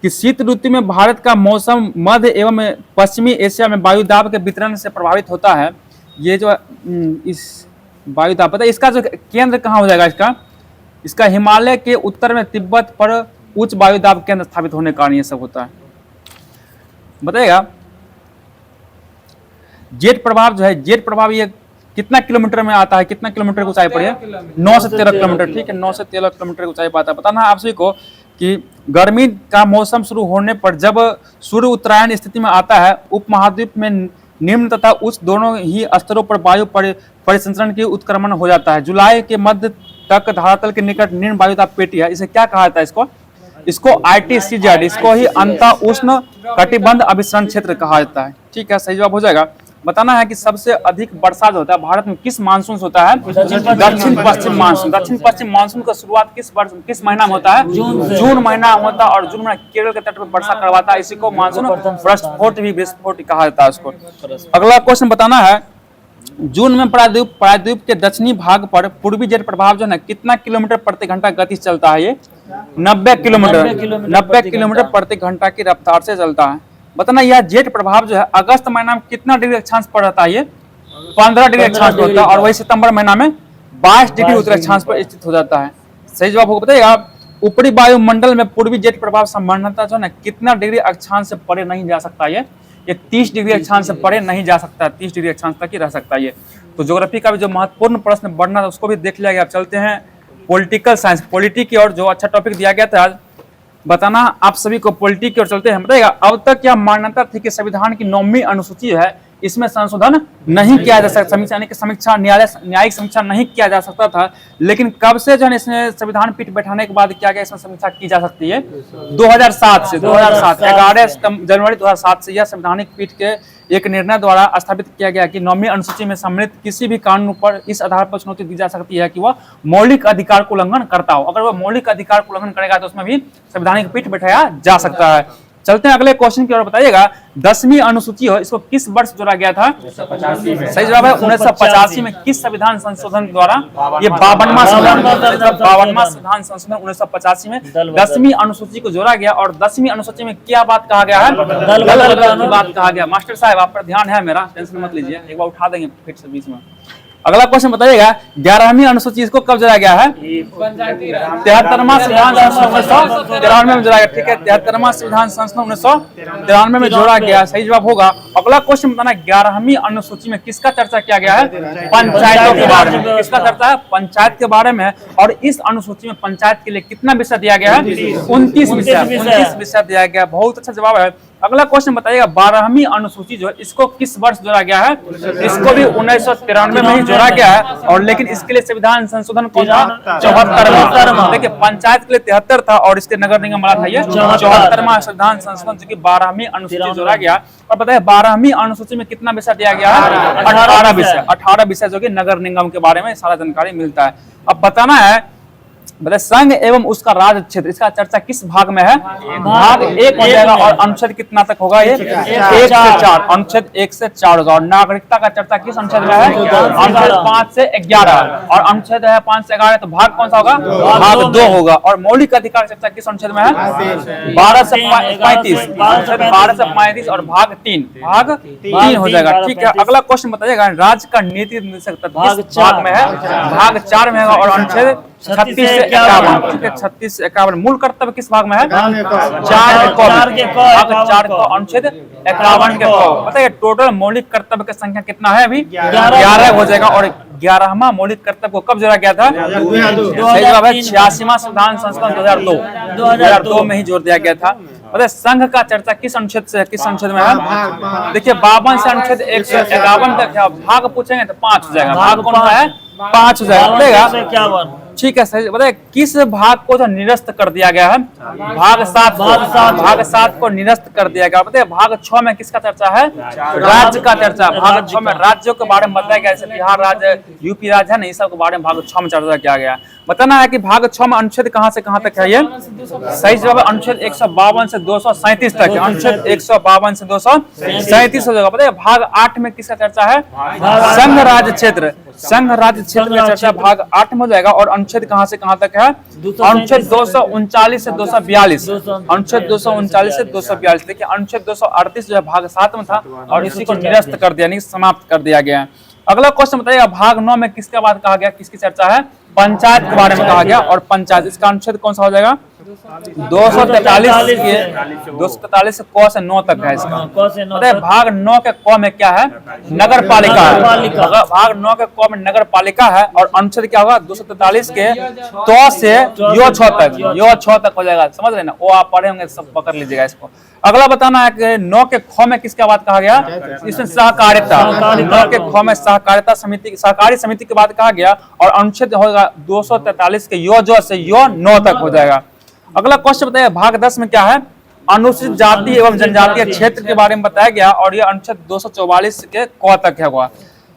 कि शीत ऋतु में भारत का मौसम मध्य एवं पश्चिमी एशिया में वायु दाब के वितरण से प्रभावित होता है। ये जो इस वायु दाब पता है इसका जो केंद्र कहाँ हो जाएगा? इसका हिमालय के उत्तर में तिब्बत पर उच्च वायु दाब केंद्र स्थापित होने के कारण ये सब होता है। बताइएगा जेट प्रभाव जो है, जेट प्रभाव ये कितना किलोमीटर में आता है? कितना किलोमीटर की ऊंचाई पर है? 9 से 13 किलोमीटर। ठीक है, 9 से 13 किलोमीटर की ऊंचाई पर आता है। बताना आप सभी को कि गर्मी का मौसम शुरू होने पर जब सूर्य उत्तरायण स्थिति में आता है, उपमहाद्वीप में निम्न तथा उच्च दोनों ही स्तरों पर वायु परिसंचरण की उत्क्रमण हो जाता है। जुलाई के मध्य तक धरातल के निकट निम्न वायु दाब पेटी है। इसे क्या कहा जाता है? इसको ITCZ, इसको ही अंत उष्ण कटिबंध अभिसरण क्षेत्र कहा जाता है। ठीक है, सही जवाब हो जाएगा। बताना है कि सबसे अधिक वर्षा जो होता है भारत में किस मानसून से होता है? दक्षिण पश्चिम मानसून। दक्षिण पश्चिम मानसून का शुरुआत किस महीना में होता है? जून महीना होता है, और जून महीना केरल के तट पर वर्षा करवाता है। इसी को मानसून विस्फोट कहा जाता है उसको। अगला क्वेश्चन बताना है, जून में प्रायद्वीप के दक्षिणी भाग पर पूर्वी जेट प्रभाव जो है कितना किलोमीटर प्रति घंटा गति से चलता है? ये 90 किलोमीटर प्रति घंटा की रफ्तार से चलता है। बताना यह जेट प्रभाव जो है अगस्त महीना में कितना डिग्री अक्षांश पर रहता है? ये 15 डिग्री अक्षांश पर होता है, और वही सितंबर महीना में 22 डिग्री उत्तरी अक्षांश पर स्थित हो जाता है। सही जवाब होगा। बताइएगा ऊपरी वायुमंडल में पूर्वी जेट प्रभाव सामान्यतः जो है कितना डिग्री अक्षांश से परे नहीं जा सकता? ये 30 डिग्री अक्षांश से परे नहीं जा सकता, 30 डिग्री अक्षांश तक ही रह सकता है। ये तो ज्योग्राफी का भी जो महत्वपूर्ण प्रश्न बढ़ना था उसको भी देख लिया गया। अब चलते हैं पॉलिटिकल साइंस, पॉलिटी की ओर, जो अच्छा टॉपिक दिया गया था आज। बताना आप सभी को पॉलिटी की ओर चलते हैं। बताइएगा अब तक यह मान्यता थी कि संविधान की 9वीं अनुसूची है, इसमें संशोधन नहीं किया जा सकता, समीक्षा न्यायिक समीक्षा नहीं किया जा सकता था। लेकिन कब से जो है इसमें संविधान पीठ बैठाने के बाद क्या गया, इसमें समीक्षा की जा सकती है? 2007 से। 11 जनवरी 2007 से यह संवैधानिक पीठ के एक निर्णय द्वारा स्थापित किया गया कि 9वीं अनुसूची में सम्मिलित किसी भी कानून पर इस आधार पर चुनौती दी जा सकती है कि वह मौलिक अधिकार को उल्लंघन करता हो। अगर वह मौलिक अधिकार को उल्लंघन करेगा तो उसमें भी संवैधानिक पीठ बैठाया जा सकता है। चलते हैं अगले क्वेश्चन की ओर। बताइएगा 10वीं अनुसूची हो, इसको किस वर्ष जोड़ा गया था? 1985 में। सही जवाब है 1985 में। किस संविधान संशोधन द्वारा? ये 52वां संविधान संशोधन 1985 में 10वीं अनुसूची को जोड़ा गया। और 10वीं अनुसूची में क्या बात कहा गया है? दल बात कहा गया। मास्टर साहब आप पर ध्यान है मेरा, टेंशन मत लीजिए, एक बार उठा देंगे फिर से बीच में। अगला क्वेश्चन बताइएगा 11वीं अनुसूची इसको कब जोड़ा गया है? 73वां संविधान संशोधन 1993 में जोड़ा गया। ठीक है, 73वां संविधान संशोधन 1993 में जोड़ा गया। सही जवाब होगा। अगला क्वेश्चन बताना 11वीं अनुसूची में किसका चर्चा किया गया है? पंचायतों के बारे में। किसका चर्चा है? पंचायत के बारे में। और इस अनुसूची में पंचायत के लिए कितना विषय दिया गया है? 29 विषय दिया गया। बहुत अच्छा जवाब है। अगला क्वेश्चन बताइएगा 12वीं अनुसूची जो है इसको किस वर्ष जोड़ा गया है? इसको भी 1993 में ही जोड़ा गया है। और लेकिन इसके लिए संविधान संशोधन कौन था? 74वां। देखिए पंचायत के लिए 73 था और इसके नगर निगम वाला था ये 74वां संविधान संशोधन, जो कि 12वीं अनुसूची जोड़ा गया। और बताइए 12वीं अनुसूची में कितना विषय दिया गया है? 18 विषय जो कि नगर निगम के बारे में सारा जानकारी मिलता है। अब बताना है बताइए संघ एवं उसका राज क्षेत्र, इसका चर्चा किस भाग में है? भाग 1 हो जाएगा। और अनुच्छेद कितना तक होगा? ये 1 से 4, अनुच्छेद 1 से 4 होगा। और नागरिकता का चर्चा किस अनुच्छेद में है? अनुच्छेद 5 से 11। और अनुच्छेद है 5 से 11, तो भाग कौन सा होगा? भाग 2 होगा। और मौलिक अधिकार चर्चा किस अनुच्छेद में है? 12 से 35, 12 से 35 और भाग 3 हो जाएगा। ठीक है, अगला क्वेश्चन बताइएगा, राज्य का नीति निर्देशक तत्व किस भाग में है? भाग 4 में होगा। और अनुच्छेद 36 से 51, ठीक है, 36 से 51। मूल कर्तव्य किस भाग में है? 4 के क, अनुच्छेद 51 के क। बताइए टोटल मौलिक कर्तव्य की संख्या कितना है? अभी 11 हो जाएगा। और 11वां मौलिक कर्तव्य को कब जोड़ा गया था? सही जवाब है 86वां संविधान संशोधन 2002 में ही जोड़ दिया गया था। मतलब संघ का चर्चा किस अनुच्छेद से, किस अनुच्छेद में है? देखिए 52 से अनुच्छेद 151 तक है। भाग पूछेंगे तो 5 हो जाएगा। भाग कौन सा है? 5 हो जाएगा। ठीक है, सही बताइए किस भाग को जो निरस्त कर दिया गया है? भाग 7 को, भाग 7 को निरस्त कर दिया गया। बताइए भाग 6 में किसका चर्चा है? राज्य का चर्चा। भाग 6 में राज्यों के बारे में बताया गया, जैसे बिहार राज्य, यूपी राज्य है ना, इस सब के बारे में भाग 6 में चर्चा किया गया। बताना है कि भाग 6 में अनुच्छेद कहां से कहां तक है? ये सही जवाब है अनुच्छेद 152 से 237 तक है। अनुच्छेद 152 से 237 हो जाएगा। बताइए भाग 8 में किसका चर्चा है? संघ राज्य क्षेत्र, संघ राज्य क्षेत्र में चर्चा भाग 8 में हो जाएगा। और अनुच्छेद कहां से कहां तक है? अनुच्छेद 239 से 242, अनुच्छेद 239 से 242। देखिए अनुच्छेद 238 जो है भाग 7 में था और इसी को निरस्त कर दिया, यानी समाप्त कर दिया गया। अगला क्वेश्चन बताइएगा, भाग 9 में किसके बाद कहा गया, किसकी चर्चा है? पंचायत के बारे में कहा गया। और पंचायत, इसका अनुच्छेद कौन सा हो जाएगा? 243 से क से 9 तक है इसका। बताइए भाग 9 के क में क्या है? नगर पालिका है। भाग 9 के क में नगर पालिका है। और अनुच्छेद क्या होगा? 243 के तो से यो 6 तक, यो 6 तक हो जाएगा। समझ रहे ना? वो आप पढ़े होंगे, सब पकड़ लीजिएगा इसको। अगला बताना है कि 9 के ख में किसके बाद कहा गया? इसमें सहकारिता। 9 के ख में सहकारिता समिति, सहकारी समिति के बाद कहा गया। और अनुच्छेद होगा 243 के यो जो से यो 9 तक हो जाएगा। अगला क्वेश्चन बताइए, भाग 10 में क्या है? अनुसूचित जाति एवं जनजातीय क्षेत्र के बारे में बताया गया। और यह अनुच्छेद 244 के क तक है।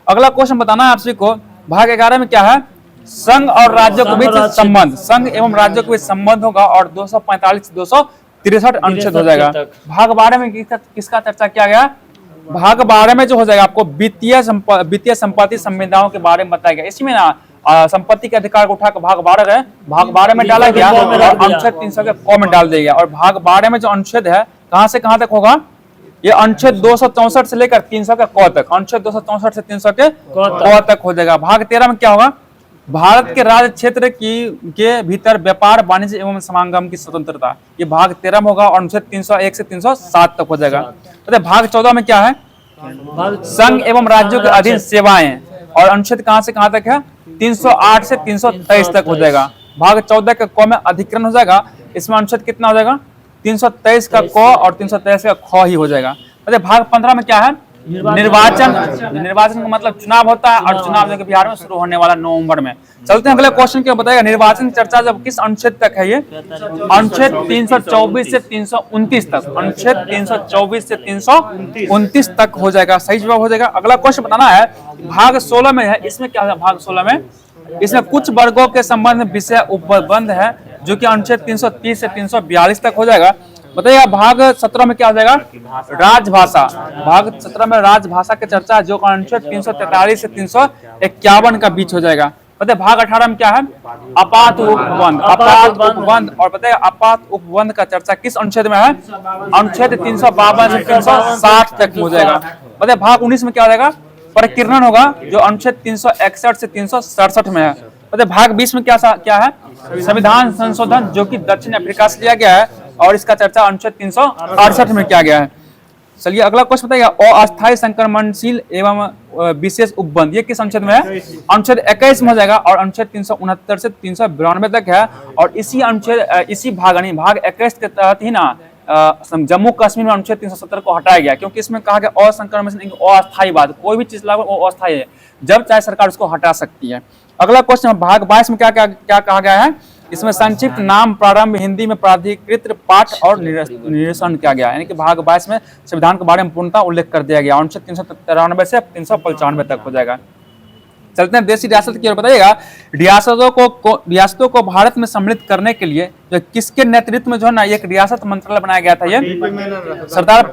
अगला क्वेश्चन बताना है आप सभी को, भाग 11 में क्या है? संघ और राज्यों के बीच संबंध, संघ एवं राज्यों के बीच संबंध होगा। और 245 से 263 अनुच्छेद हो जाएगा। भाग 12 में किसका चर्चा किया गया? भाग 12 में जो हो जाएगा आपको वित्तीय संपत्ति संविदाओं के बारे में बताया गया। इसमें ना संपत्ति के अधिकार को उठाकर भाग 12 है, भाग 12 में डाला गया और अनुच्छेद 300 के क में डाल दिया गया। और भाग 12 में जो अनुच्छेद है कहां से कहां तक होगा? ये अनुच्छेद 264 से लेकर 300 के क तक, अनुच्छेद 264 से 300 के क तक हो जाएगा। भाग 13 में क्या होगा? भारत के राज्य क्षेत्र के भीतर व्यापार वाणिज्य एवं समागम की स्वतंत्रता, ये भाग 13 में होगा। और अनुच्छेद 301 से 307 तक हो जाएगा। तो भाग 14 में क्या है? संघ एवं राज्यों के अधीन सेवाएं। और अनुच्छेद कहां से कहां तक है? 308 से 323 तक हो जाएगा। भाग 14 का क में अधिकरण हो जाएगा। इसमें अनुच्छेद कितना हो जाएगा? 323 का क और 323 का ख ही हो जाएगा। मतलब भाग 15 में क्या है? निर्वाचन। निर्वाचन का मतलब चुनाव होता है। और चुनाव जो बिहार में शुरू होने वाला नवंबर में। चलते हैं अगले क्वेश्चन क्या बताएगा, निर्वाचन चर्चा जब किस अनुच्छेद तक है? ये अनुच्छेद 324 से 329 तक, अनुच्छेद 324 से 329 तक हो जाएगा। सही जवाब हो जाएगा। अगला क्वेश्चन बताना है, भाग 16 में है। इसमें क्या है? भाग 16 में इसमें कुछ वर्गों के संबंध में विषय उपबंध है, जो कि अनुच्छेद 330 से 342 तक हो जाएगा। बताइए भाग 17 में क्या हो जाएगा? राजभाषा। भाग 17 में राजभाषा की चर्चा, जो अनुच्छेद 343 से 351 का बीच हो जाएगा। बताइए भाग 18 में क्या है? आपात उपबंध, आपात उपबंध। और बताइए आपात उपबंध का चर्चा किस अनुच्छेद में है? अनुच्छेद 352 से 360 तक हो जाएगा। बताइए भाग 19 में क्या हो जाएगा? प्रकीर्णन होगा, जो अनुच्छेद 361 से 367 में है। बताइए भाग 20 में क्या है? संविधान संशोधन, जो कि दक्षिण अफ्रीका से लिया गया है। और इसका चर्चा अनुच्छेद 368 में किया गया है। चलिए अगला क्वेश्चन बताइएगा, अस्थायी संक्रमणशील एवं विशेष उपबंध, ये किस अनुच्छेद में है? अनुच्छेद 21 में हो जाएगा। और अनुच्छेद 369 से 392 तक है। और इसी अनुच्छेद, इसी भाग यानी भाग 21 के तहत ही ना जम्मू कश्मीर में अनुच्छेद 370 को हटाया गया, क्योंकि इसमें कहा गया असंक्रमणशील अस्थायी बात, कोई भी चीज लागू वो अस्थायी है, जब चाहे सरकार उसको हटा सकती है। अगला क्वेश्चन भाग 22 में क्या कहा गया है? इसमें संक्षिप्त नाम प्रारंभ हिंदी में प्राधिकृत पाठ और निरसन किया गया है। यानी कि भाग 22 में संविधान के बारे में पूर्णतः उल्लेख कर दिया गया। अनुच्छेद 393 से 395 तक हो जाएगा। चलते हैं देशी रियासत की ओर। बताइएगा रियासतों को भारत में सम्मिलित करने के लिए जो किसके नेतृत्व में जो है ना एक रियासत मंत्रालय बनाया गया था, ये सरदार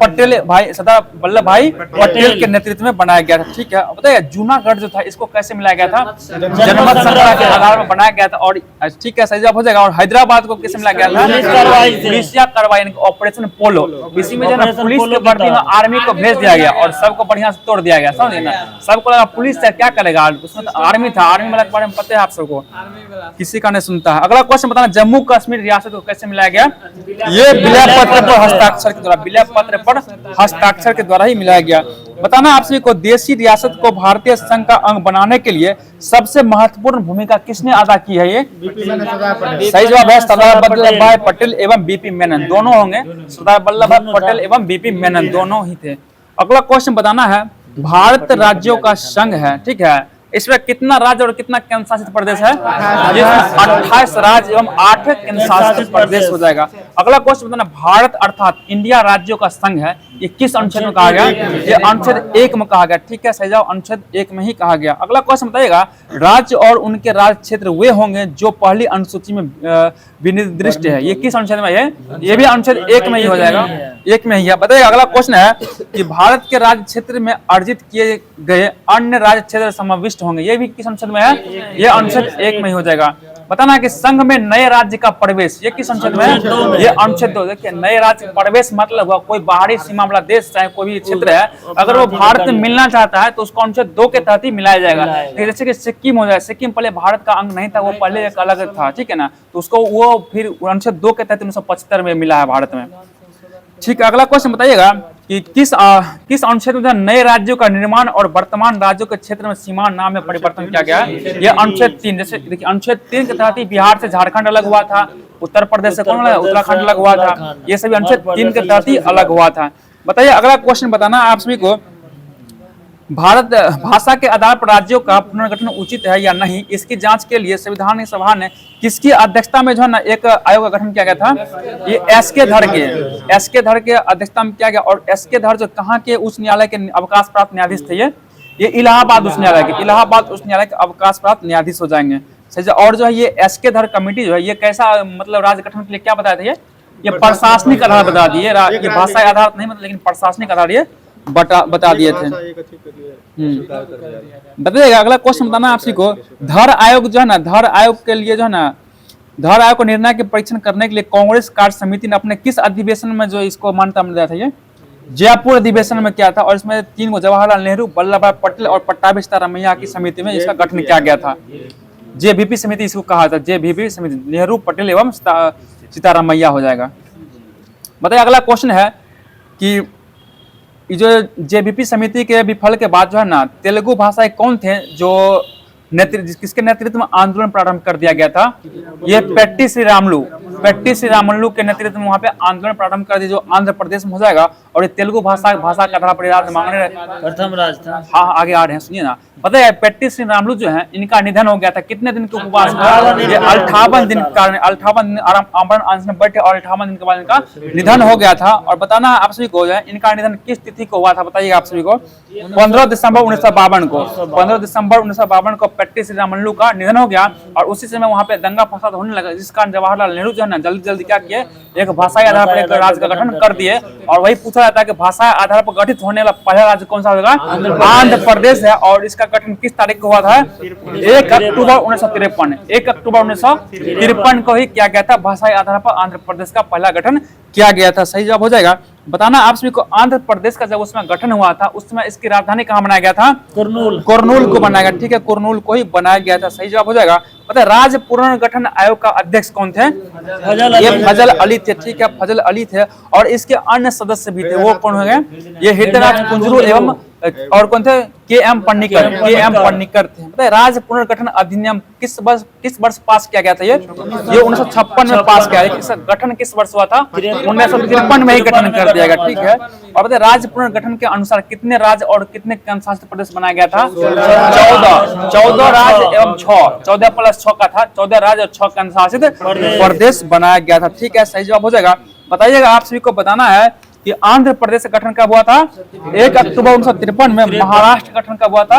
वल्लभ भाई पटेल के नेतृत्व में बनाया गया था। ठीक है, बताइए जूनागढ़ जो था इसको कैसे मिलाया गया था, जनमत संग्रह के आधार पर बनाया गया था। और ठीक है, सही जवाब हो जाएगा। और हैदराबाद को किसे मिलाया गया था, पुलिसिया कार्रवाई ऑपरेशन पोलो। इसी में जो है पुलिस के भर्ती में आर्मी को भेज दिया गया और सबको बढ़िया से तोड़ दिया गया, समझ ना। सबको लगा पुलिस से क्या करेगा, उसमें तो आर्मी था, आर्मी वाला के बारे में पता है आप सबको, किसी का नहीं सुनता है। अगला क्वेश्चन बताना, जम्मू कश्मीर रियासत को कैसे मिलाया गया, ये विलय पत्र पर हस्ताक्षर के द्वारा, विलय पत्र पर हस्ताक्षर के द्वारा ही मिलाया गया। बताना आप सभी को, देशी रियासत को भारतीय संघ का अंग बनाने के लिए सबसे महत्वपूर्ण भूमिका किसने अदा की है, ये सही जवाब है सरदार वल्लभ भाई पटेल एवं बीपी मेनन, दोनों होंगे, सरदार वल्लभ भाई पटेल एवं बीपी मेनन दोनों ही थे। अगला क्वेश्चन बताना है, भारत राज्यों का संघ है, ठीक है, इसमें कितना राज्य और कितना केंद्र शासित प्रदेश है, 28 राज्य एवं 8 केंद्र शासित प्रदेश हो जाएगा। अगला क्वेश्चन बताना, भारत अर्थात इंडिया राज्यों का संघ है, ये किस अनुच्छेद में कहा गया, ये अनुच्छेद 1 में कहा गया। ठीक है, सही जवाब अनुच्छेद 1 में ही कहा गया। अगला क्वेश्चन बताइएगा, राज्य और उनके राज्य क्षेत्र वे होंगे जो पहली अनुसूची में विनिर्दिष्ट है, ये किस अनुच्छेद में है, ये भी अनुच्छेद 1 में ही हो जाएगा, 1 में ही है। बताइए अगला क्वेश्चन है कि भारत के राज्य क्षेत्र में अर्जित किए गए अन्य राज्य क्षेत्र समाविष्ट होंगे, ये भी किस अनुच्छेद में है, ये अनुच्छेद 1 में ही हो जाएगा। बताना कि संघ में नए राज्य का प्रवेश, ये किस अनुच्छेद में है, ये अनुच्छेद 2। देखिए नए राज्य का प्रवेश मतलब हुआ कोई बाहरी सीमा वाला देश चाहे कोई भी क्षेत्र है, अगर वो भारत में मिलना चाहता है तो उसको अनुच्छेद 2 के तहत ही मिलाया जाएगा। जैसे कि सिक्किम हो जाए, सिक्किम पहले भारत का अंग नहीं था, वो पहले एक अलग था, ठीक है ना, तो उसको वो फिर अनुच्छेद 2 के तहत 1975 में मिला है भारत में। ठीक है, अगला क्वेश्चन बताइएगा कि किस अनुच्छेद में नए राज्यों का निर्माण और वर्तमान राज्यों के क्षेत्र में सीमा नाम में परिवर्तन किया गया है, ये अनुच्छेद 3। जैसे देखिए अनुच्छेद 3 के तहत ही बिहार से झारखंड अलग हुआ था, उत्तर प्रदेश से कौन अलग, उत्तराखंड अलग हुआ था, ये सभी अनुच्छेद 3 के तहत ही अलग हुआ था। बताइए अगला क्वेश्चन बताना आप सभी को, भारत भाषा के आधार पर राज्यों का पुनर्गठन उचित है या नहीं, इसकी जांच के लिए संविधान सभा ने किसकी अध्यक्षता में जो है ना एक आयोग का गठन किया गया था, ये एसके धर के अध्यक्षता में किया गया। और एसके धर जो कहाँ के उच्च न्यायालय के अवकाश प्राप्त न्यायाधीश थे, ये इलाहाबाद उच्च न्यायालय के अवकाश प्राप्त न्यायाधीश हो जाएंगे। और जो है ये एसके धर कमेटी जो है ये कैसा मतलब राज्य गठन के लिए क्या बताया था, ये प्रशासनिक आधार बता दिए, ये भाषा आधार नहीं मतलब, लेकिन प्रशासनिक आधार ये बता दिए थे। बताइएगा अगला क्वेश्चन बताना आपसी को, धर आयोग जो है ना, धर आयोग के लिए जो है ना, धर आयोग को निर्णय के परीक्षण करने के लिए कांग्रेस कार्य समिति ने अपने किस अधिवेशन में जो इसको मान्यता मिल रहा था, ये जयपुर अधिवेशन में किया था। और इसमें 3 को जवाहरलाल नेहरू, वल्लभ भाई पटेल और पट्टाभी सीतारामैया की समिति में इसका गठन किया गया था। जेबीपी समिति इसको कहा था, जेबीपी समिति, नेहरू पटेल एवं सीतारामैया हो जाएगा। बताइए अगला क्वेश्चन है कि जो जेबीपी समिति के विफल के बाद जो है ना तेलुगु भाषाई कौन थे जो किसके नेतृत्व में आंदोलन प्रारंभ कर दिया गया था, ये पेट्टी श्रीरामुलु के नेतृत्व में वहां पे आंदोलन प्रारंभ कर दिया, जो आंध्र प्रदेश में हो जाएगा। और ये तेलुगु भाषा के आधार पर राज्य मांगने प्रथम राज था। हाँ आगे आ रहे हैं, सुनिए ना। पता है पेट्टी श्रीरामुलु जो है इनका निधन हो गया था, कितने दिन के उपवास, ये 58 दिन के कारण 58 दिन आमरण अनशन बैठे और 58 दिन के बाद इनका निधन हो गया था। और बताना आप सभी को इनका निधन किस तिथि को हुआ था, बताइएगा आप सभी को, 15 दिसंबर 1952 को, 15 दिसंबर 1952 को पेट्टी श्रीरामुलु का निधन हो गया। और उसी समय वहां पे दंगा फसाद होने लगा, जिस कारण जवाहरलाल नेहरू जो है ना जल्दी क्या किए, एक भाषाई आधार पर एक राज्य का गठन कर दिए। और वही पूछा जाता है कि भाषा आधार पर गठित होने वाला पहला राज्य कौन सा होगा, आंध्र प्रदेश है। और इसका गठन किस तारीख को हुआ था, 1 अक्टूबर 1953, 1 अक्टूबर 1953 को ही किया गया था। भाषाई आधार पर आंध्र प्रदेश का पहला गठन किया गया था, सही जवाब हो जाएगा। बताना आप सभी को, आंध्र प्रदेश का जब उसमें गठन हुआ था उस समय इसकी राजधानी कहाँ बनाया गया था, कुर्नूल को बनाया गया। ठीक है, कुर्नूल को ही बनाया गया था, सही जवाब हो जाएगा। पता है राज्य पुनर्गठन आयोग का अध्यक्ष कौन थे, ये फजल अली थे। ठीक है, फजल अली थे। और इसके अन्य सदस्य भी थे, वो कौन हो गए, ये हृदयराज कुंजरू एवं और कौन थे, के.एम. पन्नीकर थे। पता है राज्य पुनर्गठन अधिनियम किस वर्ष पास किया गया था, ये 1956 में पास किया। इसका गठन किस वर्ष हुआ था, 1953 में ही गठन कर दिया गया। ठीक है, और बताए राज्य पुनर्गठन के अनुसार कितने राज्य और कितने केंद्र शासित प्रदेश बनाया गया था, 14 राज्य एवं 14 + 6 का था, 14 राज्य और 6 केंद्र शासित प्रदेश बनाया गया था। ठीक है, सही जवाब हो जाएगा। बताइएगा आप सभी को बताना है कि आंध्र प्रदेश का गठन कब हुआ था? 1 अक्टूबर 1953 में। महाराष्ट्र गठन कब हुआ था?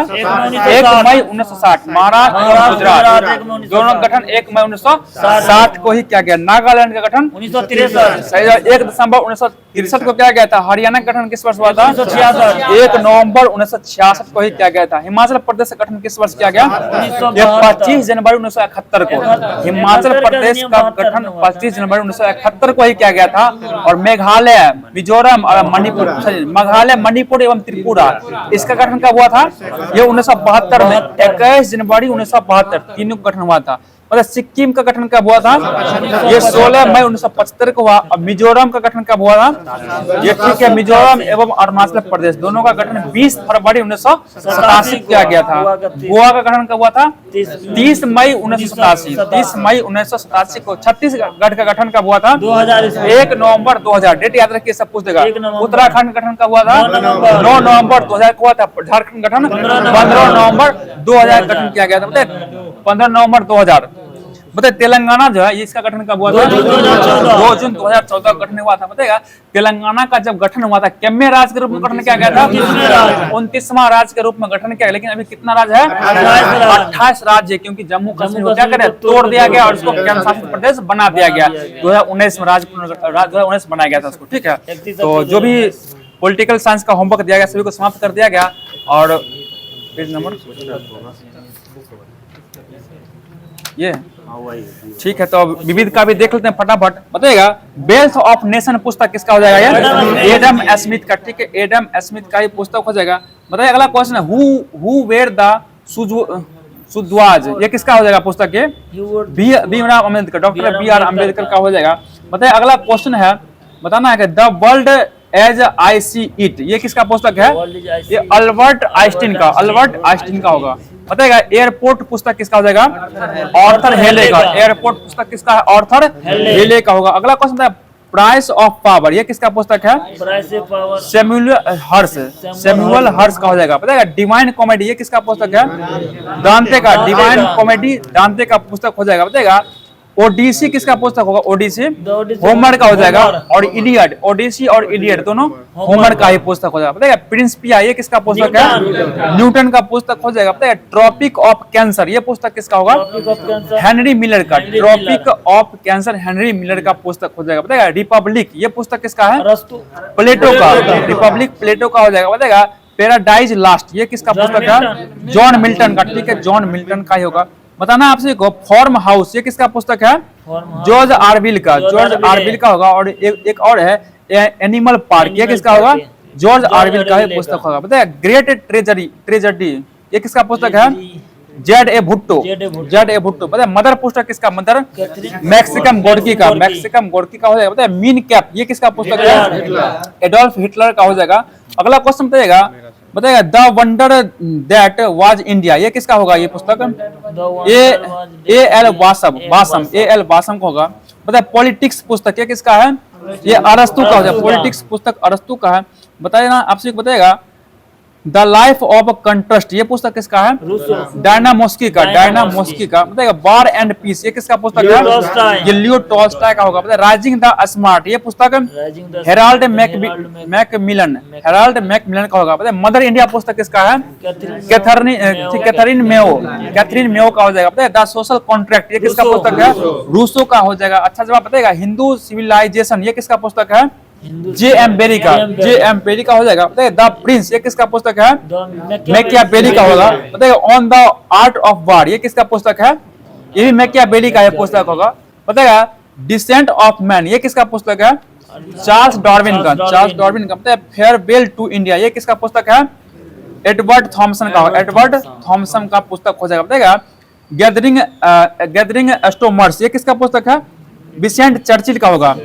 1 मई 1960। महाराष्ट्र और गुजरात दोनों गठन 1 मई 1960 को ही किया गया। नागालैंड का गठन 1963। 1 दिसंबर 1963 को किया गया था। हरियाणा का गठन किस वर्ष हुआ था? 1 नवंबर 1966 को ही किया गया था। हिमाचल प्रदेश का गठन किस वर्ष किया गया? 25 जनवरी 1971 को। हिमाचल प्रदेश का गठन 25 जनवरी 1971 को ही किया गया था। और मेघालय, मिजोरम और मणिपुर, मेघालय, मणिपुर एवं त्रिपुरा, इसका गठन कब हुआ था? ये 1972 में 21 जनवरी 1972 तीनों का गठन हुआ था। मतलब सिक्किम का गठन कब हुआ था? ये 16 मई 1975 को हुआ। और मिजोरम का गठन कब हुआ था? ये ठीक है, मिजोरम एवं अरुणाचल प्रदेश दोनों का गठन 20 फरवरी 1987 किया गया था। गोवा का गठन कब हुआ था? 30 मई 1987। 30 मई 1987 को। छत्तीसगढ़ का गठन कब हुआ था? 1 नवंबर 2000। डेट याद रखिए, सब पूछ देगा। उत्तराखंड गठन कब हुआ था? 9 नवंबर 2000 को हुआ था। झारखंड गठन 15 नवंबर 2000 गठन किया गया था। बताए 15 नवंबर 2000। बताए तेलंगाना जो है, इसका गठन कब हुआ था? 2 जून 2014 गठन हुआ था। बताएगा तेलंगाना का जब गठन हुआ था, कितने राज्य के रूप में गठन किया गया था? 29वां राज्य के रूप में गठन किया। लेकिन अभी कितना राज्य है? 28 राज्य, क्योंकि जम्मू कश्मीर को क्या करे, तोड़ दिया गया और उसको केंद्र शासित प्रदेश बना दिया गया। 2019 में 2019 बनाया गया था उसको। ठीक है, तो जो भी पॉलिटिकल साइंस का होमवर्क दिया गया सभी को समाप्त कर दिया गया। और पेज नंबर ये ठीक है, तो विविध का भी देख लेते हैं फटाफट। बताइएगा वेल्थ ऑफ नेशन पुस्तक किसका हो जाएगा? ये एडम स्मिथ का। ठीक है, एडम स्मिथ का ही पुस्तक हो जाएगा। बताइए अगला क्वेश्चन है, हु वेयर द सुद्वाज, ये किसका हो जाएगा पुस्तक? ये भीमराव अम्बेडकर, डॉक्टर BR अम्बेडकर का हो जाएगा। बताइए अगला क्वेश्चन है, बताना है कि the world as I see it, ये किसका पुस्तक है? ये अल्बर्ट आइंस्टीन का, अल्बर्ट आइंस्टीन का होगा। बताएगा एयरपोर्ट पुस्तक किसका हो जाएगा? ऑर्थर हेले का। एयरपोर्ट पुस्तक किसका है? ऑर्थर हेले का होगा। अगला क्वेश्चन है प्राइस ऑफ पावर, ये किसका पुस्तक है? सैमुअल हर्श, सैमुअल हर्श का हो जाएगा। बताएगा डिवाइन कॉमेडी, ये किसका पुस्तक है? दांते का। डिवाइन कॉमेडी दांते का पुस्तक हो जाएगा। बताएगा ओडिसी किसका पुस्तक होगा? ओडिसी होमर का हो जाएगा। और इलियड, ओडिसी और इलियड दोनों होमर का ही पुस्तक हो जाएगा। बताइए प्रिंसिपिया, ये किसका पुस्तक है? न्यूटन का पुस्तक हो जाएगा। बताइए ट्रॉपिक ऑफ कैंसर, ये पुस्तक किसका होगा? हेनरी मिलर का। Tropic of Cancer Henry Miller का पुस्तक हो जाएगा। बताइए रिपब्लिक, ये पुस्तक किसका है? प्लेटो का। रिपब्लिक प्लेटो का हो जाएगा। बताइएगा पैराडाइज लास्ट, ये किसका पुस्तक है? जॉन मिल्टन का। ठीक है, जॉन मिल्टन का ही होगा। बताना आपसे को फॉर्म हाउस, ये किसका पुस्तक है? जॉर्ज आरविल का। जॉर्ज आरविल का होगा। और एक और है एनिमल पार्क, ये किसका होगा? जॉर्ज आरविल का ही पुस्तक होगा। बताइए ग्रेट ट्रेजेडी, ये किसका पुस्तक है? Z.A. भुट्टो। Z.A. भुट्टो। बताइए मदर पुस्तक किसका? मदर मैक्सिकम गोर्की का। मैक्सिकम गोर्की का हो जाएगा। बताइए मीन कैप, ये किसका पुस्तक है? एडोल्फ हिटलर का हो जाएगा। अगला क्वेश्चन बताइएगा, बताइएगा the wonder that was India, ये किसका होगा? ये पुस्तक A.L. वासम, A.L. वासम का होगा। बताइए पॉलिटिक्स पुस्तक, ये किसका है? ये अरस्तु का हो जाएगा। पॉलिटिक्स पुस्तक अरस्तु का है। बताइए ना आपसे बताइएगा द लाइफ ऑफ कंट्रस्ट, ये पुस्तक किसका है? डायनामोस्की का। डायनामोस्की का। बताइएगा वार एंड पीस, ये किसका पुस्तक है? ये लियो टॉल्स्टॉय का होगा। बताइए राइजिंग द स्मार्ट, ये पुस्तक हेराल्ड मैकमिलन, हेराल्ड मैकमिलन का होगा। बताइए मदर इंडिया पुस्तक किसका है? कैथरीन मेयो, कैथरीन मेयो का हो जाएगा। बताइए द सोशल कॉन्ट्रैक्ट, ये किसका पुस्तक है? रूसो का हो जाएगा। अच्छा जवाब बताइएगा हिंदू सिविलाइजेशन, ये किसका पुस्तक है? J.M. बेरी का। J.M. बेरी का हो जाएगा। बताइए द प्रिंस, ये किसका पुस्तक है? मैकियावेली का होगा। बताइए on the art of war, ये किसका पुस्तक है? ये भी मैकियावेली का पुस्तक होगा। बताइए डिसेंट ऑफ मैन, ये किसका पुस्तक है? चार्ल्स डार्विन का। चार्ल्स डार्विन का। बताइए फेयरवेल टू इंडिया, ये किसका पुस्तक है? एडवर्ड थॉमसन का। एडवर्ड थॉमसन का पुस्तक हो जाएगा। बताइएगा गैदरिंग एस्टोमर्स, ये किसका पुस्तक है? विसेंट चर्चिल का होगा।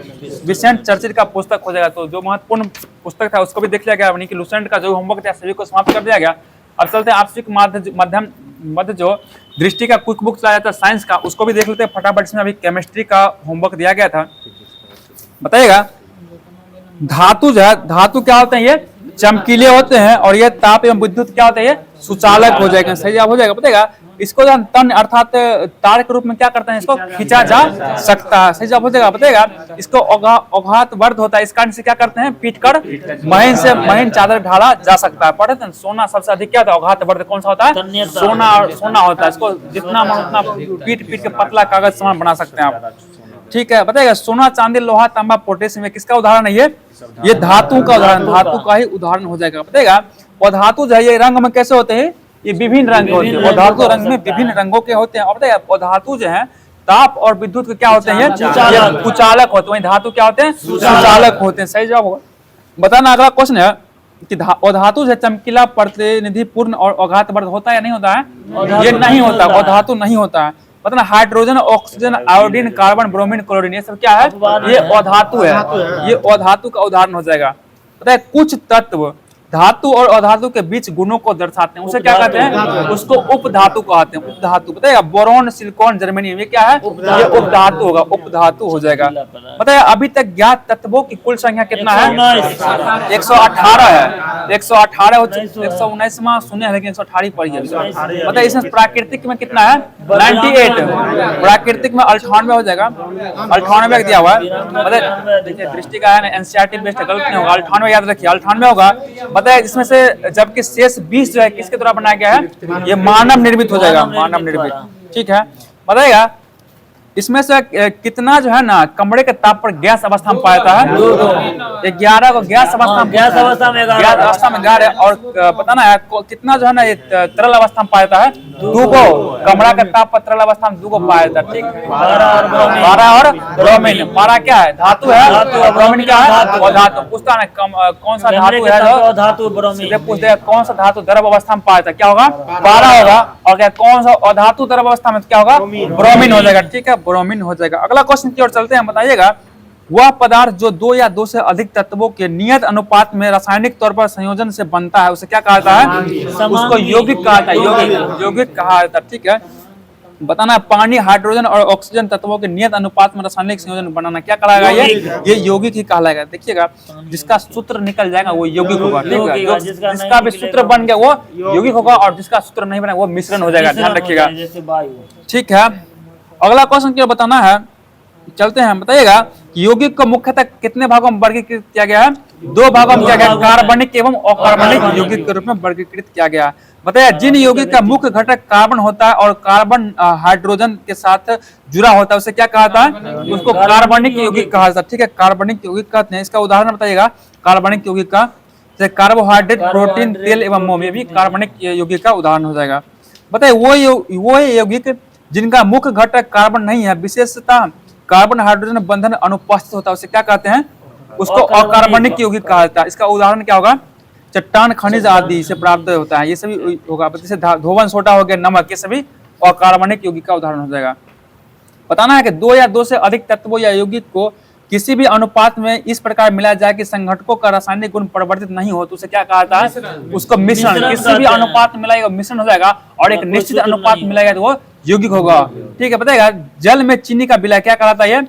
विसेंट चर्चिल का पुस्तक हो जाएगा। तो जो महत्वपूर्ण पुस्तक था उसको भी देख लिया गया। यानी कि लुसेंट का जो होमवर्क था सभी को समाप्त कर दिया गया। अब चलते हैं आपसे मध्य जो दृष्टि का क्विक बुक चलाया था साइंस का, उसको भी देख लेते हैं फटाफट। इसमें अभी केमिस्ट्री का होमवर्क दिया गया था। बताइएगा धातु जो है, धातु क्या होते हैं? ये चमकीले होते हैं। और ये ताप एवं विद्युत क्या होता है? ये सुचालक हो जाएगा। सही जवाब हो जाएगा। बताइएगा इसको जो तन अर्थात तार के रूप में क्या करते हैं, इसको खींचा जा सकता है। सही जवाब हो जाएगा। बताएगा इसको औघात वर्ध होता है, इस कारण से क्या करते हैं, पीट कर महीन से महीन चादर ढाला जा सकता है। पढ़े थे सोना सबसे अधिक क्या होता है, औघात वर्ध कौन सा होता है, सोना होता है। इसको जितना मन उतना पीट पीट के पतला कागज सामान बना सकते हैं आप। ठीक है, बताएगा सोना चांदी लोहा तांबा पोटेशियम में किसका उदाहरण है, ये धातु का उदाहरण, धातु का ही उदाहरण हो जाएगा। बताएगा और धातु जो है ये रंग में कैसे होते हैं, ये विभिन्न रंग होते हैं। और धातु रंग में विभिन्न रंगों के होते हैं। और बताइए और धातु जो है ताप और विद्युत के क्या होते हैं, ये कुचालक होते हैं। धातु क्या होते हैं, सुचालक होते हैं। सही जवाब होगा। बताना अगला क्वेश्चन है कि धातु जो चमकीला प्रतिनिधि पूर्ण और औघात वर्ध होता है या नहीं होता है, ये नहीं होता, और धातु नहीं होता है। मतलब hydrogen oxygen iodine carbon bromine chlorine ये सब क्या है, ये अधातु है। ये अधातु का उदाहरण हो जाएगा। पता है कुछ तत्व धातु और अधातु के बीच गुणों को दर्शाते हैं, उसे क्या कहते हैं, उसको उपधातु कहते हैं। उपधातु बताइए बोरोन सिलिकॉन जर्मेनियम ये क्या है, ये उपधातु होगा, उपधातु हो जाएगा। बताइए अभी तक ज्ञात तत्वों की कुल संख्या कितना है, 118 है। 118 119वां सुने हैं लेकिन 118 पढ़ी है। बताइए इसमें प्राकृतिक में कितना है, 98। प्राकृतिक में 98 हो जाएगा, 98 दिया हुआ है। बताइए देखिए दृष्टि का है एनसीईआरटी बेस्ड, गलत नहीं होगा, 98 याद रखिए, 98 होगा। बताया इसमें से जबकि शेष 20 जो है किसके द्वारा बनाया गया है, ये मानव निर्मित हो जाएगा, मानव निर्मित। ठीक है, बताइएगा इसमें से कितना जो है ना कमरे के ताप पर गैस अवस्था में पाया जाता है, 11 को गैस अवस्था में 11 और पता ना कितना जो है ना ये तरल अवस्था में पाया जाता है, 2 को कमरा के ताप पर तरल अवस्था में 2 को पाया जाता है। ठीक, 12 और ब्रोमीन। 12 क्या है, धातु है, ब्रोमीन क्या है, धातु। पूछता है कौन सा धातु है जो धातु, ब्रोमीन पूछते हैं कौन सा धातु द्रव अवस्था में पाया जाता है, क्या होगा 12 होगा। और क्या कौन सा अधातु द्रव अवस्था में क्या होगा, ब्रोमीन हो जाएगा। ठीक है, ब्रोमीन हो जाएगा। अगला क्वेश्चन की ओर चलते हैं। बताइएगा वह पदार्थ जो 2 या 2 से अधिक तत्वों के नियत अनुपात में रासायनिक तौर पर संयोजन से बनता है उसे क्या कहा जाता है, उसको यौगिक कहा जाता है, यौगिक कहा जाता है। ठीक है, बताना पानी हाइड्रोजन और ऑक्सीजन तत्वों के नियत अनुपात में रासायनिक संयोजन बनाना क्या कहलाएगा, ये यौगिक ही कहलाएगा। देखिएगा जिसका सूत्र निकल जाएगा वो यौगिक होगा। ठीक है, जिसका भी सूत्र बन गया वो यौगिक होगा और जिसका सूत्र नहीं बना वो मिश्रण हो जाएगा, ध्यान रखिएगा। ठीक है, अगला क्वेश्चन क्या बताना है, चलते हैं। बताइएगा यौगिक को मुख्यतः कितने भागों में वर्गीकृत किया गया है, 2 भागों में किया गया, कार्बनिक एवं अकार्बनिक यौगिक के रूप में वर्गीकृत किया गया। बताइए जिन यौगिक का मुख्य घटक कार्बन होता है और कार्बन हाइड्रोजन के साथ जुड़ा होता है उसे क्या कहा जाता है, उसको कार्बनिक यौगिक कहा जाता है। ठीक है, कार्बनिक यौगिक कहते हैं। इसका उदाहरण बताइएगा कार्बनिक यौगिक का, जैसे कार्बोहाइड्रेट प्रोटीन तेल एवं मोम, ये भी कार्बनिक यौगिक का उदाहरण हो जाएगा। बताइए वो यौगिक जिनका मुख्य घटक कार्बन नहीं है, विशेषता कार्बन हाइड्रोजन बंधन अनुपस्थित होता है उसे क्या कहते हैं, उसको अकार्बनिक यौगिक कहा जाता है। इसका उदाहरण क्या होगा, चट्टान खनिज आदि से प्राप्त होता है, ये सभी होगा। जैसे धोवन सोडा हो गया, नमक, ये सभी अकार्बनिक यौगिक का उदाहरण हो जाएगा। बताना है कि 2 या 2 से अधिक तत्वों या यौगिक को किसी भी अनुपात में इस प्रकार मिलाया जाए कि संघटकों का रासायनिक गुण परिवर्तित नहीं हो तो उसे क्या कहा जाता है, उसको मिश्रण। किसी भी अनुपात में मिलाएगा मिश्रण हो जाएगा और एक निश्चित अनुपात में मिलाएगा तो वो यौगिक होगा। ठीक है, बताएगा जल में चीनी का विलय क्या कहलाता है,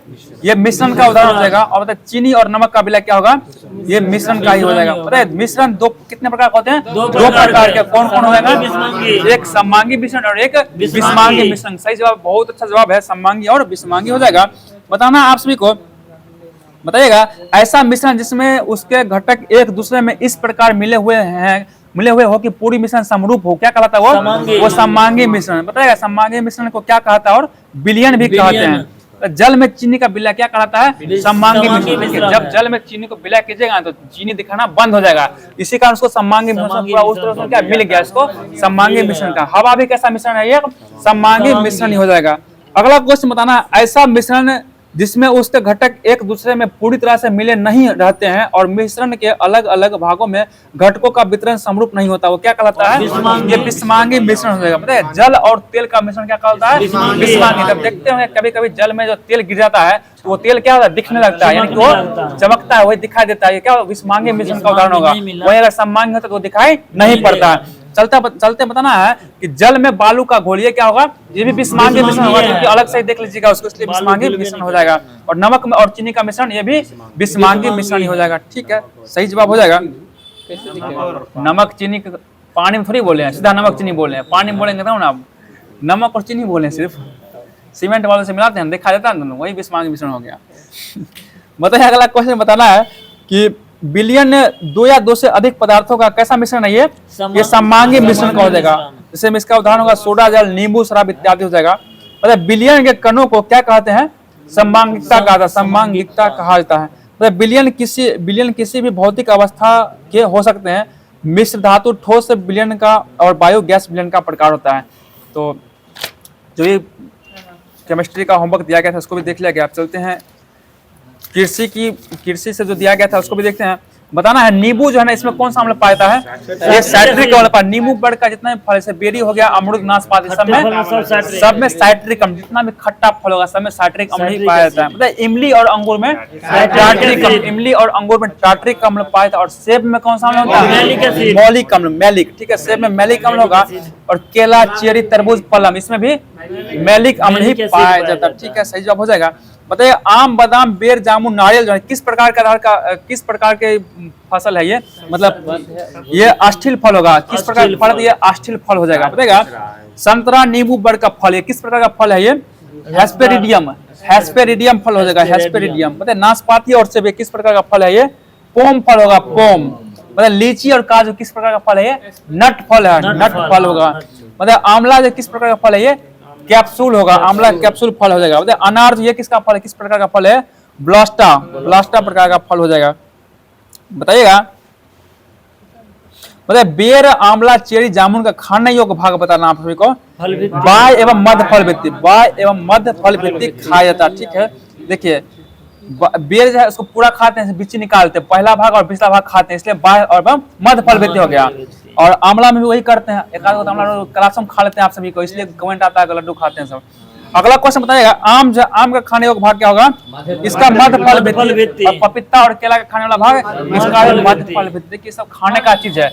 ये मिश्रण का उदाहरण हो जाएगा। और बताए चीनी और नमक का विलय क्या होगा, ये मिश्रण का ही हो जाएगा। बताए मिश्रण कितने प्रकार होते हैं, 2 प्रकार के। कौन कौन हो जाएगा, एक सममांगी मिश्रण और एक विषमांगी मिश्रण। सही जवाब, बहुत अच्छा जवाब है, सममांगी और विषमांगी हो जाएगा। बताना आप सभी को, बताइएगा ऐसा मिश्रण जिसमें उसके घटक एक दूसरे में इस प्रकार मिले हुए हो कि पूरी मिश्रण समरूप हो, क्या कहलाता है वो सममांगी मिश्रण। बताइएगा सममांगी मिश्रण को क्या कहता है, और विलयन भी कहते हैं। जल में चीनी का विलय क्या कहलाता है, सममांगी मिश्रण। जब जल में चीनी को विलय कीजिएगा तो चीनी दिखाना बंद हो जाएगा, इसी कारण उसको सममांगी मिश्रण पूरा उस तरह से क्या मिल गया, इसको सममांगी मिश्रण का। हवा भी कैसा मिश्रण है, ये सममांगी मिश्रण ही हो जाएगा। अगला क्वेश्चन बताना, ऐसा मिश्रण जिसमें उसके घटक एक दूसरे में पूरी तरह से मिले नहीं रहते हैं और मिश्रण के अलग अलग भागों में घटकों का वितरण समरूप नहीं होता, वो क्या कहलाता है, ये विषमांगी मिश्रण हो जाएगा। पता है जल और तेल का मिश्रण क्या कहलाता है, विषमांगी। जब देखते होंगे कभी कभी जल में जो तेल गिर जाता है तो वो तेल क्या होता है, दिखने लगता है, यानी कि वो चमकता है, वही दिखाई देता है, ये क्या विषमांगी मिश्रण का उदाहरण होगा। वही अगर सममांगी होता तो वो दिखाई नहीं पड़ता। चलते बताना है कि जल में बालू का घोल, ये क्या होगा, ये भी विषमांगी मिश्रण होगा, क्योंकि अलग से देख लीजिएगा उसको, इसलिए विषमांगी मिश्रण हो जाएगा। और नमक में और चीनी का मिश्रण, ये भी विषमांगी मिश्रण ही हो जाएगा। ठीक है, सही जवाब हो जाएगा। नमक चीनी पानी में थोड़ी बोले हैं, सीधा नमक चीनी बोले हैं, पानी में बोलेंगे ना आप। नमक और चीनी बोले सिर्फ, सीमेंट वालों से मिलाते हैं, देखा जाता है दोनों, वही विषमांगी मिश्रण हो गया। बताइए अगला क्वेश्चन बताना है कि बिलियन 2 या 2 से अधिक पदार्थों का कैसा मिश्रण है ये सममांगी मिश्रण का हो जाएगा। जैसे में इसका उदाहरण होगा सोडा, जल, नींबू, शराब इत्यादि हो जाएगा। मतलब बिलियन के कणों को क्या कहते हैं? सममांगिकता कहा था, सममांगिकता कहा जाता है। मतलब बिलियन किसी भी भौतिक अवस्था के हो सकते हैं। मिश्र धातु ठोस बिलियन का और बायो गैस बिलियन का प्रकार होता है। तो जो ये केमिस्ट्री का होमवर्क दिया गया था उसको भी देख लिया गया। आप चलते हैं कृषि से जो दिया गया था उसको भी देखते हैं। बताना है नींबू जो है ना, इसमें कौन सा अम्ल पाया जाता है? ये साइट्रिक अम्ल पाया। नींबू पेड़ का जितना भी फल, बेरी हो गया, अमरूद, नाशपाती, सब में साइट्रिक अम्ल, जितना भी खट्टा फल होगा सब में साइट्रिक अम्ल ही पाया जाता है। मतलब इमली और अंगूर में टार्ट्रिक अम्ल, इमली और अंगूर में टार्ट्रिक अम्ल पाया जाता है। और सेब में कौन सा अम्ल होता है? मौलिक अम्ल, मैलिक। ठीक है, सेब में मैलिक अम्ल होगा। और केला, चेरी, तरबूज, प्लम, इसमें भी मैलिक अम्ल ही पाया जाता है। ठीक है, सही जवाब हो जाएगा। बताइए आम, बादाम, बेर, जामुन, नारियल जो है किस प्रकार के फसल है ये? मतलब ये अस्थिल फल होगा। किस प्रकार का फल? ये अस्थिल फल हो जाएगा। बताएगा संतरा, नींबू, बड़ का फल, ये किस प्रकार का फल है? ये हेस्पेरिडियम फल हो जाएगा। हेस्पेरिडियम। बताइए नाशपाती और सेब किस प्रकार का फल है? ये पोम फल होगा। पोम। मतलब लीची और काजू किस प्रकार का फल है? ये नट फल है। नट फल होगा। मतलब आंवला जो किस प्रकार का फल है? ये कैप्सूल होगा। आंवला कैप्सूल फल हो जाएगा। मतलब अनार जो ये किसका फल है? किस प्रकार का फल है? ब्लास्टा प्रकार का फल हो जाएगा। बताइएगा मतलब बेर, आंवला, चेरी, जामुन का खाने योग्य भाग बताना आप सभी को। बाय एवं मध्य फल भित्ति, बाय एवं मध्य फल भित्ति खाया जाता है। ठीक है, देखिए बेर जो है उसको पूरा खाते हैं, बिच्ची निकालते हैं, पहला भाग और पिछला भाग खाते हैं, इसलिए बाय और मध्य फल भित्ति हो गया। और आंवला में भी वही करते हैं, एक आध आंवला कलासम खा लेते हैं आप सभी को, इसलिए कमेंट आता है लड्डू खाते हैं सब। अगला क्वेश्चन बताइएगा आम का खाने योग्य भाग क्या होगा? इसका मध्य फल भित्ति। और पपीता और केला का खाने वाला भाग इसका मध्य फल भित्ति। देखिए सब खाने का चीज है,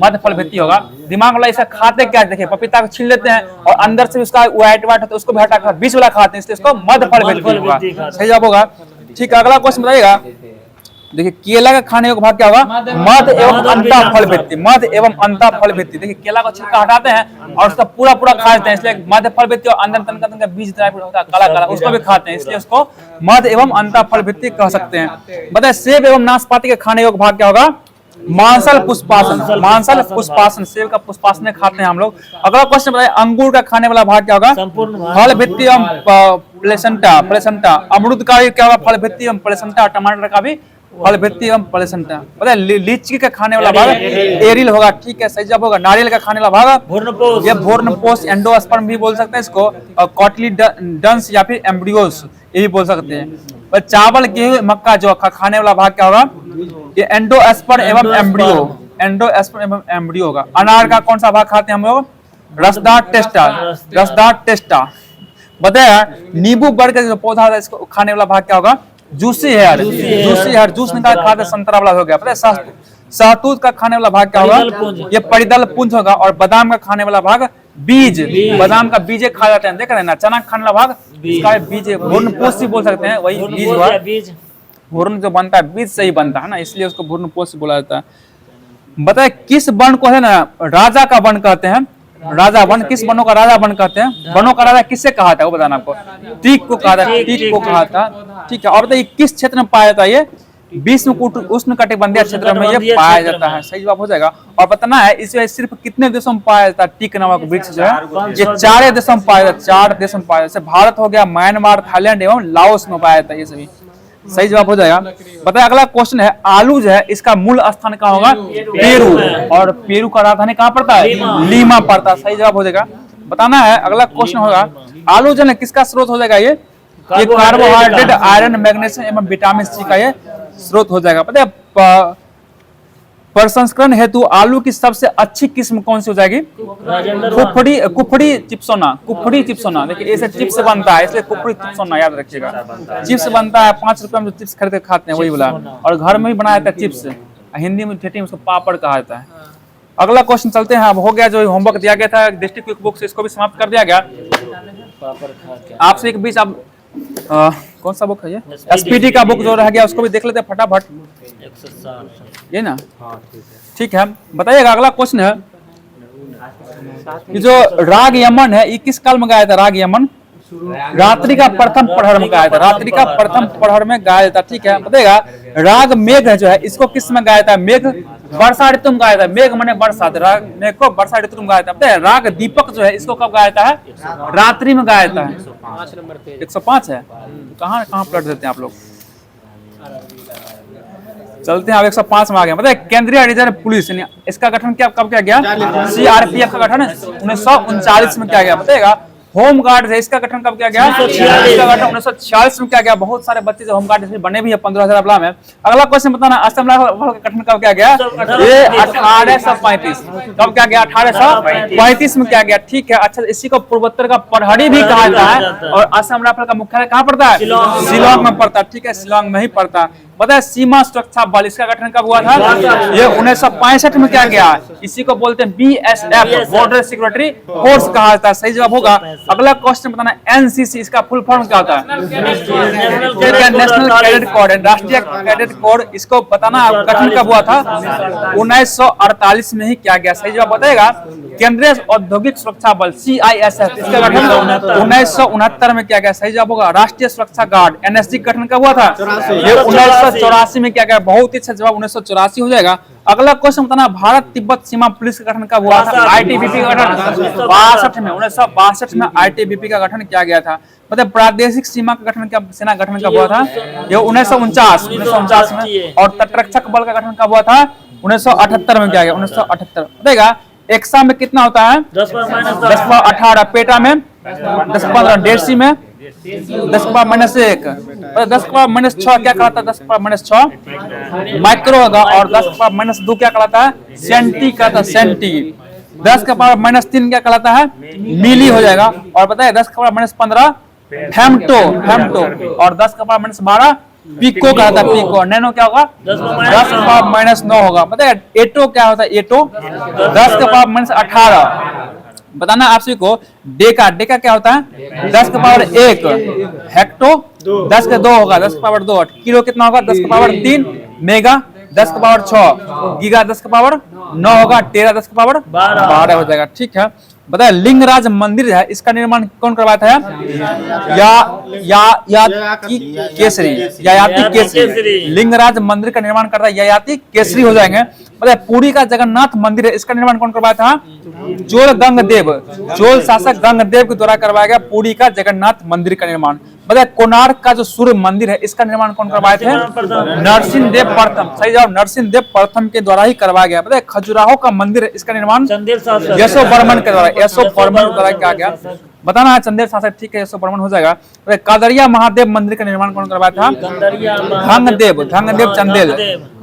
मध्य फल भित्ति होगा। दिमाग वाला इसे खाते क्या? देखिए पपीता को छील लेते हैं और अंदर से उसका व्हाइट होता है उसको भी हटा कर बीच वाला खाते हैं, इसलिए इसको मध्य फल भित्ति होगा। सही जवाब होगा। ठीक है, अगला क्वेश्चन बताइएगा। देखिए केला का खाने योग्य भाग क्या होगा? मध्य एवं अंता फल भित्ति। मध्य एवं अंता फल भित्ति। देखिए केला को छिलका हटाते हैं और उसका पूरा खा लेते हैं, इसलिए मध्य फल भित्ति। और अंदर तनका बीज होता है काला उसको भी खाते हैं, इसलिए उसको मध्य एवं अंता फल भित्ति कह सकते हैं। बताए सेब एवं नाशपाती के खाने योग्य भाग क्या होगा? मांसल पुष्पासन। मांसल पुष्पासन, सेब का पुष्पासन खाते हैं हम लोग। अगला क्वेश्चन बताइए अंगूर का खाने वाला भाग क्या होगा? फल भित्ति एवं प्लेसेंटा। अमरूद का क्या होगा? फल भित्ति एवं प्लेसेंटा। टमाटर का भी फल भित्ति एवं प्लेसेंटा। पता है लीची का खाने वाला भाग एरिल होगा। ठीक है, सही जवाब होगा। नारियल का खाने वाला भाग ये भोर्नपोस, एंडोस्पर्म भी बोल सकते हैं इसको, और कॉटिलीडन्स या फिर एम्ब्रियोस ये भी बोल सकते हैं। चावल, गेहूं, मक्का जो खाने वाला भाग क्या होगा? ये एंडोस्पर्म एवं एम्ब्रियो। एंडोस्पर्म एवं एम्ब्रियो होगा। अनार का कौन सा भाग खाते हैं हम लोग? रसदार टेस्टा। बताया नींबू बड़ का जो पौधा है इसको खाने वाला भाग क्या होगा? Juicy hair. जूस निकाल खाते संतरा वाला हो गया। पता है शहतूत का खाने वाला भाग क्या होगा? ये परिदल पुंज होगा। और बादाम का खाने वाला भाग बीज। बादाम का बीज खा जाते हैं, देख रहे हैं ना। चना का खाने वाला भाग इसका बीज, भूर्णपोष भी बोल सकते हैं, वही बीज हुआ। भूर्ण जो बनता है बीज से ही बनता है ना, इसलिए उसको भूर्णपोष बोला जाता है। बताए किस वर्ण को है ना राजा का वर्ण कहते हैं? राजा वन, किस वनों का राजा वन कहते हैं? वनों का राजा किससे कहा था वो बताना आपको। टीक को कहा था, टीक को कहा था। ठीक है, और बताइए किस क्षेत्र में पाया जाता है ये? विश्व उष्ण कटिबंधीय क्षेत्र में ये पाया जाता है। सही जवाब हो जाएगा। और बताना है इसमें सिर्फ कितने देशों में पाया जाता है? टीक नामक वृक्ष जो है ये 4 देशों में पाया जाता है। 4 देशों में पाया जाता है। भारत हो गया, म्यांमार, थाईलैंड एवं लाओस में पाया जाता है ये सभी। सही जवाब हो जाएगा। बताए अगला क्वेश्चन है आलू जो है इसका मूल स्थान कहाँ होगा? पेरू। और पेरू का राजधानी कहाँ पड़ता है? लीमा पड़ता है। सही जवाब हो जाएगा। बताना है अगला क्वेश्चन होगा आलू जो है किसका स्रोत हो जाएगा? ये कार्बोहाइड्रेट, आयरन, मैग्नीशियम एवं विटामिन सी का ये स्रोत हो जाएगा। पता है प्रसंस्करण हेतु आलू की सबसे अच्छी किस्म कौन सी हो जाएगी? कुफड़ी चिप्सोना। देखिए ऐसे चिप्स बनता है, इसलिए कुफड़ी चिप्सोना याद रखिएगा। चिप्स बनता है 5 रुपए में जो चिप्स खरीद के खाते हैं वही वाला, और घर में भी बनाया जाता है चिप्स। हिंदी में ठेठी में उसको पापड़ कहा जाता है। अगला क्वेश्चन चलते हैं। अब हो गया जो होमवर्क दिया गया था डिस्ट्रिक्ट क्विक बुक से, इसको भी समाप्त कर दिया गया। आपसे एक बीच आप कौन सा बुक है ये? एसपीडी का बुक जो रह गया उसको भी देख लेते हैं फटाफट। ये ना ठीक है। बताइएगा अगला क्वेश्चन है ये जो राग यमन है ये किस काल में गाया था? राग यमन रात्रि का प्रथम प्रहर में गाया था, रात्रि का प्रथम प्रहर में गाया था। ठीक है, बताएगा राग मेघ जो है इसको किस में गाया था? मेघ वर्षा ऋतु में गाया था। मेघ माने बरसात, राग मेघ को वर्षा ऋतु में गाया था। बताए राग दीपक जो है इसको कब गाया था? रात्रि में गाया था। 105 है, कहाँ कहाँ पलट देते हैं आप लोग। चलते हैं, अब 105 में आ गए। बताए केंद्रीय रिजर्व पुलिस इसका गठन क्या कब किया गया? CRPF का गठन 1939 में किया गया। बताएगा होम गार्ड है इसका गठन कब किया गया? इसका गठन 1946 में किया गया। बहुत सारे बच्चे जो होम गार्ड इसमें बने भी है 15,000 अप्ला में। अगला क्वेश्चन बताना असम राइफल का गठन कब किया गया? ये 1835। कब किया गया? 1835 में किया गया। ठीक है, अच्छा इसी को पूर्वोत्तर का प्रहरी भी कहा जाता है। और असम राइफल का मुख्यालय कहाँ पड़ता है? शिलांग में पड़ता है। ठीक है, शिलांग में ही पड़ता है। बताए सीमा सुरक्षा बल इसका गठन कब हुआ था? ये 1965 में किया गया। इसी को बोलते हैं BSF, बॉर्डर सिक्योरिटी फोर्स कहा जाता है। सही जवाब होगा। अगला क्वेश्चन बताना NCC इसका फुल फॉर्म क्या होता है? नेशनल कैडेट कोड, राष्ट्रीय कैडेट कोड। इसको बताना गठन कब हुआ था? 1948 में ही किया गया। सही जवाब बताएगा केंद्रीय औद्योगिक सुरक्षा बल CISF इसका गठन 1969 में किया गया। सही जवाब होगा। राष्ट्रीय सुरक्षा गार्ड NSG का गठन कब हुआ था? ये 1984 में किया गया। बहुत ही अच्छा जवाब 1984 हो जाएगा। अगला क्वेश्चन बताना भारत तिब्बत सीमा पुलिस का गठन कब हुआ था? ITBP का गठन 62 में, 1962 में ITBP का गठन किया गया था। मतलब प्रादेशिक सीमा का गठन कब, सेना गठन कब हुआ था? ये 1949 में। और तटरक्षक बल का गठन कब हुआ था? 1978 में किया गया। 1978 बताएगा एक्सा में कितना होता है? 10⁻18, पेटा में 10⁻15, डेढ़सी में 10⁻−1, 10⁻−6 क्या कहलाता है? 10⁻−6 माइक्रो होगा। और 10⁻−2 क्या कहलाता है? सेंटी कहलाता है, सेंटी। 10⁻−3 क्या कहलाता है? मिली हो जाएगा। और बताए 10⁻−15 फेम्टो, फेम्टो। और 10⁻−12 पिको कहता है, पिको। नैनो क्या होगा? 10⁻−9 होगा। बताए एटो क्या होता है? एटो 10⁻−18। बताना आप सभी को डेका, डेका क्या होता है? 10⁻1। हेक्टो 10⁻2 होगा, 10⁻2। किलो कितना होगा? 10⁻3। मेगा 10⁻6। गीगा 10⁻9 होगा। टेरा 10⁻12 हो जाएगा। ठीक है, बताए लिंगराज मंदिर है इसका निर्माण कौन करवाया था? यायाति केसरी। लिंगराज मंदिर का निर्माण करता है यायाति केसरी हो जाएंगे। बताए पुरी का जगन्नाथ मंदिर है इसका निर्माण कौन करवाया था? चोल गंगदेव, चोल शासक गंगदेव के द्वारा करवाया गया पुरी का जगन्नाथ मंदिर का निर्माण। बताए कोणार्क का जो सूर्य मंदिर है इसका निर्माण कौन करवाए थे? नरसिंह देव प्रथम। सही जवाब नरसिंह देव प्रथम के द्वारा ही करवाया गया। बताए खजुराहो का मंदिर है इसका निर्माण यशो बर्मन के द्वारा, यशो बर्मन के द्वारा किया गया। बताना है चंदेल शासक। ठीक है, यशो बर्मन हो जाएगा। कादरिया महादेव मंदिर का निर्माण कौन करवाया था? धंगदेव, धंगदेव चंदेल,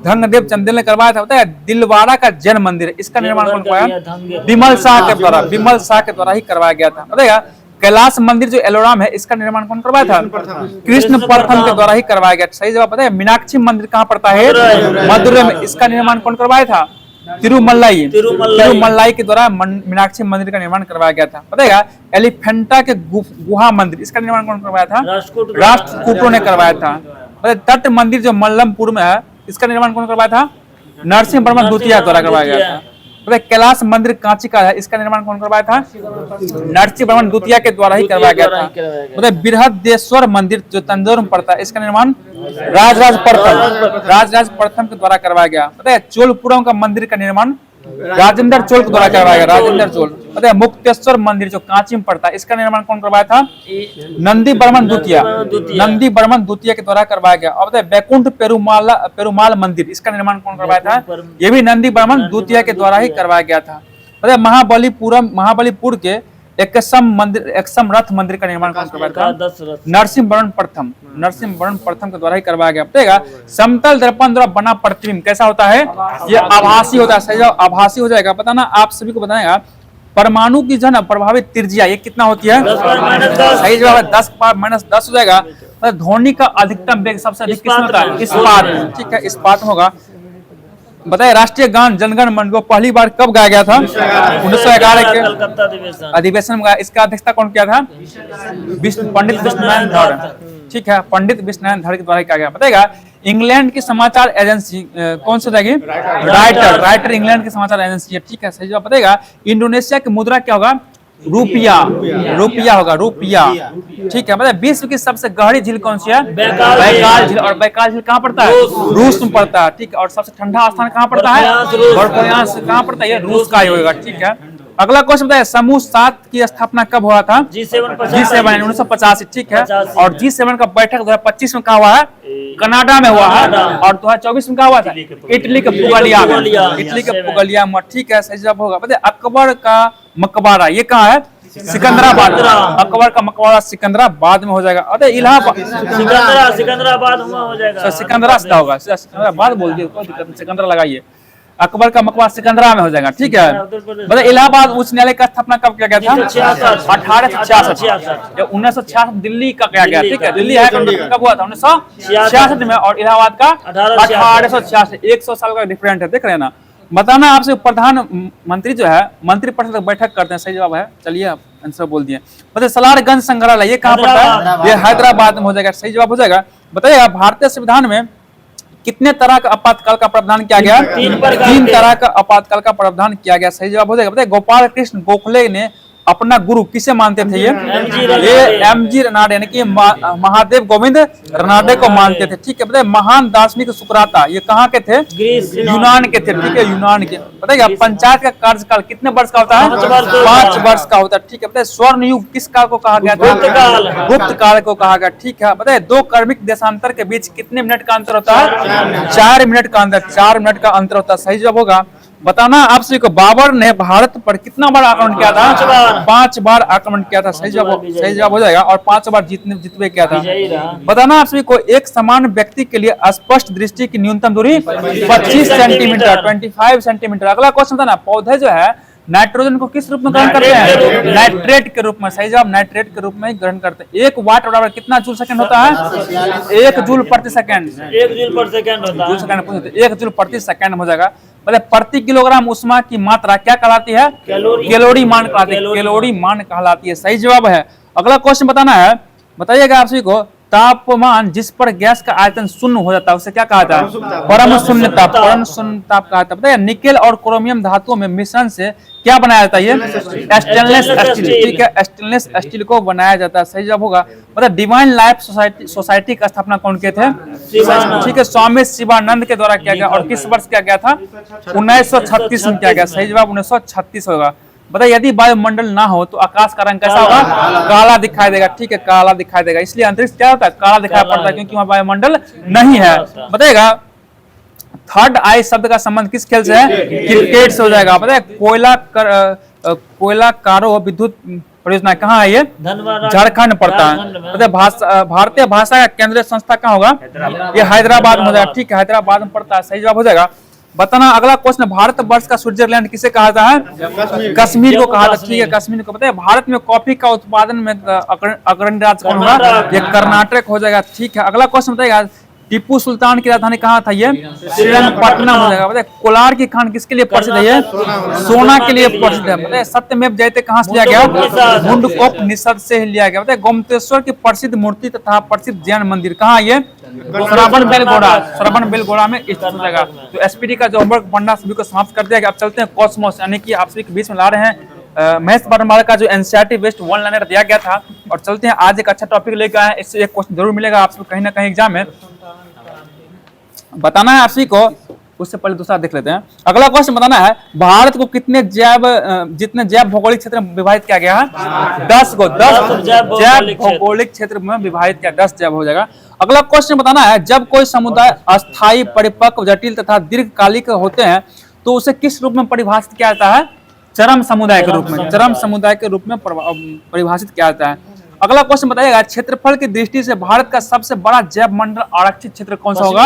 धंगदेव चंदेल ने करवाया था। बताया दिलवाड़ा का जैन मंदिर है इसका निर्माण कौन करवाया? विमल शाह के द्वारा, विमल शाह के द्वारा ही करवाया गया था। बताएगा कैलाश मंदिर जो एलोराम है इसका निर्माण कौन करवाया था? कृष्ण प्रथम के द्वारा ही करवाया गया। सही जवाब बताया मीनाक्षी मंदिर कहाँ पड़ता है? मदुरै में। इसका निर्माण कौन करवाया था? तिरुमल्लाई, तिरुमल्लाई के द्वारा मीनाक्षी मंदिर का निर्माण करवाया गया था। बताएगा एलिफेंटा के गुहा मंदिर इसका निर्माण कौन करवाया था? राष्ट्रकूटों ने करवाया था। तट मंदिर जो मल्लमपुर में है इसका निर्माण कौन करवाया था? नरसिंह वर्मन द्वितीय द्वारा करवाया गया था। कैलाश मंदिर कांची का है इसका निर्माण कौन करवाया था? नरसिंह वर्मन द्वितीय के द्वारा ही करवाया गया था। मतलब बृहदेश्वर मंदिर जो तंजौर में पड़ता है इसका निर्माण राजराज प्रथम के द्वारा करवाया गया। पता है चोलपुरम का मंदिर का निर्माण राजेंद्र चोल के द्वारा करवाया गया, राजेंद्र चोल। पता है मुक्तेश्वर मंदिर जो कांची में पड़ता है इसका निर्माण कौन करवाया था? नंदी बर्मन द्वितीय, नंदी बर्मन द्वितीय के द्वारा करवाया गया। और बताए बैकुंठ पेरुमाल मंदिर इसका निर्माण कौन करवाया था? ये भी नंदी बर्मन द्वितीय के द्वारा ही करवाया गया था। पता है महाबलीपुर के एकसम रथ मंदिर का निर्माण कौन करवाया था? नरसिंह वर्मन प्रथम, नरसिंह वर्मन प्रथम के द्वारा ही करवाया गया। बताएगा समतल दर्पण द्वारा बना प्रतिबिंब कैसा होता है? ये आभासी होता है। सही आभासी हो जाएगा। बताना आप सभी को बताएगा परमाणु की जो ना प्रभावित त्रिज्या ये कितना होती है? सही जवाब है 10⁻−10 हो जाएगा। ध्वनि का अधिकतम वेग सबसे अधिक किसमें होता है? इस्पात। ठीक है, इस्पात होगा। बताइए राष्ट्रीय गान जनगण मन को पहली बार कब गाया गया था? 1911 के अधिवेशन में गाया। इसका अध्यक्षता कौन किया था? पंडित विष्णुनारायण धड़। ठीक है, पंडित विष्णुनारायण धड़ के द्वारा किया गया। बताएगा इंग्लैंड की समाचार एजेंसी कौन सी रहेगी? राइटर इंग्लैंड की समाचार एजेंसी है, ठीक है, सही जवाब बताएगा। इंडोनेशिया की मुद्रा क्या होगा? रुपया होगा, रुपया, ठीक है। मतलब विश्व की सबसे गहरी झील कौन सी है? बैकाल झील। और बैकाल झील कहाँ पड़ता है? रूस में पड़ता है, ठीक है। और सबसे ठंडा स्थान कहाँ पड़ता है? बर्फयान कहाँ पड़ता है? रूस का ही होगा, ठीक है। अगला क्वेश्चन बताइए, समूह 7 की स्थापना कब हुआ था? G7 1985, ठीक है। और G7 का बैठक 2025 में कहा हुआ है? कनाडा में हुआ है। और 2024 में कहा हुआ था? इटली के पुगलिया में, इटली के पुगलिया में, ठीक है, सही जवाब होगा। बताइए अकबर का मकबरा ये कहाँ है? सिकंदराबाद। अकबर का मकबरा सिकंदराबाद में हो जाएगा। अरे इलाहाबाद, सिकंदराबाद हो जाएगा, सिकंदरा होगा, सिकंदराबाद बोल दिए, कोई दिक्कत नहीं, सिकंदरा लगाइए। अकबर का मकबरा सिकंदरा में हो जाएगा, ठीक है। मतलब इलाहाबाद उच्च न्यायालय का स्थापना कब किया गया था? 1866। 1966 दिल्ली का किया गया, ठीक है। दिल्ली हाई कोर्ट कब हुआ था? 1966 में। और इलाहाबाद का 1866। 100 साल का डिफरेंट है, देख रहे हैं ना। बताना आपसे, प्रधानमंत्री जो है मंत्रिपरिषद बैठक करते हैं, सही जवाब है। चलिए आप आंसर बोल दिए। बताइए सलारगंज संग्रहालय ये कहाँ पड़ता है? ये हैदराबाद में हो जाएगा, सही जवाब हो जाएगा। बताइए भारतीय संविधान में कितने तरह का आपातकाल का प्रावधान किया गया? 3 तरह का आपातकाल का प्रावधान किया गया, सही जवाब हो जाएगा। बताइए गोपाल कृष्ण गोखले ने अपना गुरु किसे मानते थे? ये एमजी रनाडे, यानी कि महादेव गोविंद रनाडे को मानते थे, ठीक है। बताइए महान दार्शनिक सुकराता ये कहाँ के थे? यूनान के थे, ठीक है, यूनान के। बताइए पंचायत का कार्यकाल कितने वर्ष का होता है? 5 वर्ष का होता है, ठीक है। बताइए स्वर्ण युग किस काल को कहा गया था? गुप्त काल को कहा गया, ठीक है। बताइए 2 क्रमिक देशांतर के बीच कितने मिनट का अंतर होता है? 4 मिनट का अंतर, 4 मिनट का अंतर होता है, सही जवाब होगा। बताना आप सभी को, बाबर ने भारत पर कितना बार आक्रमण किया था? 5 बार आक्रमण किया था, सही जवाब हो जाएगा। और 5 बार जीतवे किया था। बताना आप सभी को, एक समान व्यक्ति के लिए स्पष्ट दृष्टि की न्यूनतम दूरी 25 सेंटीमीटर, 25 सेंटीमीटर। अगला क्वेश्चन बताना, पौधे जो है नाइट्रोजन को किस रूप में ग्रहण करते हैं? नाइट्रेट के रूप में, सही जवाब, नाइट्रेट के रूप में ग्रहण करते हैं। 1 वाट बराबर कितना जूल सेकंड होता है? 1 जूल प्रति सेकंड, 1 जूल प्रति सेकंड होता है। 1 जूल प्रति सेकंड हो जाएगा। मतलब प्रति किलोग्राम उष्मा की मात्रा क्या कहलाती है? कैलोरी मान कहलाती है, कैलोरी मान कहलाती है, सही जवाब है। अगला क्वेश्चन बताना है, बताइएगा आप सभी को, तापमान जिस पर गैस का आयतन शून्य हो जाता है उसे क्या कहा जाता है? परम शून्य ताप, परम शून्य ताप कहा जाता है। बताइए निकेल और क्रोमियम धातुओं में मिश्रण से क्या बनाया जाता है? ये स्टेनलेस स्टील, ठीक है, स्टेनलेस स्टील को बनाया जाता है, सही जवाब होगा। मतलब डिवाइन लाइफ सोसाइटी का स्थापना कौन किए थे? ठीक है, स्वामी शिवानंद के द्वारा किया गया। और किस वर्ष किया गया था? 1936 में किया गया, सही जवाब 1936 होगा। बताइए यदि वायुमंडल ना हो तो आकाश का रंग कैसा होगा? काला दिखाई देगा, ठीक है, काला दिखाई देगा। इसलिए अंतरिक्ष क्या होता है? काला दिखाई पड़ता है, क्योंकि वहां वायुमंडल नहीं है। बताइएगा थर्ड आई शब्द का संबंध किस खेल से है? क्रिकेट से हो जाएगा। बताइए कोयला कारो विद्युत परियोजना कहाँ है? ये झारखंड पड़ता है। बताइए भारतीय भाषा का केंद्रीय संस्था कहाँ होगा? ये हैदराबाद में हो जाएगा, ठीक है, हैदराबाद में पड़ता है, सही जवाब हो जाएगा। बताना अगला क्वेश्चन, भारत वर्ष का स्विट्जरलैंड किसे कहा जाता है? कश्मीर को कहा जाता है, ठीक है, कश्मीर को। बताइए भारत में कॉफी का उत्पादन में अग्रणी राज्य कौन होगा? ये कर्नाटक हो जाएगा, ठीक है। अगला क्वेश्चन बताइएगा, टीपू सुल्तान की राजधानी कहाँ था? ये श्रीरंगपट्टनम हो जाएगा। बताइए कोलार की खान किसके लिए प्रसिद्ध है? ये सोना के लिए प्रसिद्ध है। बताइए सत्यमेव जयते कहाँ से लिया गया? मुंडकोपनिषद से लिया गया। बताइए गोमतेश्वर की प्रसिद्ध मूर्ति तथा प्रसिद्ध जैन मंदिर कहाँ? ये श्रवण बेलगोड़ा में स्थित हो जाएगा। तो एसपीडी का जो होमवर्क पढ़ना सभी को समाप्त कर दिया गया। अब चलते हैं कॉस्मोस, यानी कि आप सभी के बीच में ला रहे हैं महेश वर्मा का जो एनसीईआरटी बेस्ड 1 लाइनर दिया गया था। और चलते हैं आज एक अच्छा टॉपिक लेकर आए, इससे एक क्वेश्चन जरूर मिलेगा आपको कहीं ना कहीं एग्जाम में। बताना है आप सभी को, उससे पहले दूसरा देख लेते हैं। अगला क्वेश्चन बताना है, भारत को कितने जितने जैव भौगोलिक क्षेत्र में विभाजित किया गया है? 10 को, 10 जैव भौगोलिक क्षेत्र में विभाजित किया, 10 जैव हो जाएगा। अगला क्वेश्चन बताना है, जब कोई समुदाय अस्थायी, परिपक्व, जटिल तथा दीर्घकालिक होते हैं तो उसे किस रूप में परिभाषित किया जाता है? चरम समुदाय के रूप में, चरम समुदाय के रूप में परिभाषित किया जाता है। अगला क्वेश्चन बताइएगा, क्षेत्रफल की दृष्टि से भारत का सबसे बड़ा जैव मंडल आरक्षित क्षेत्र कौन सा होगा?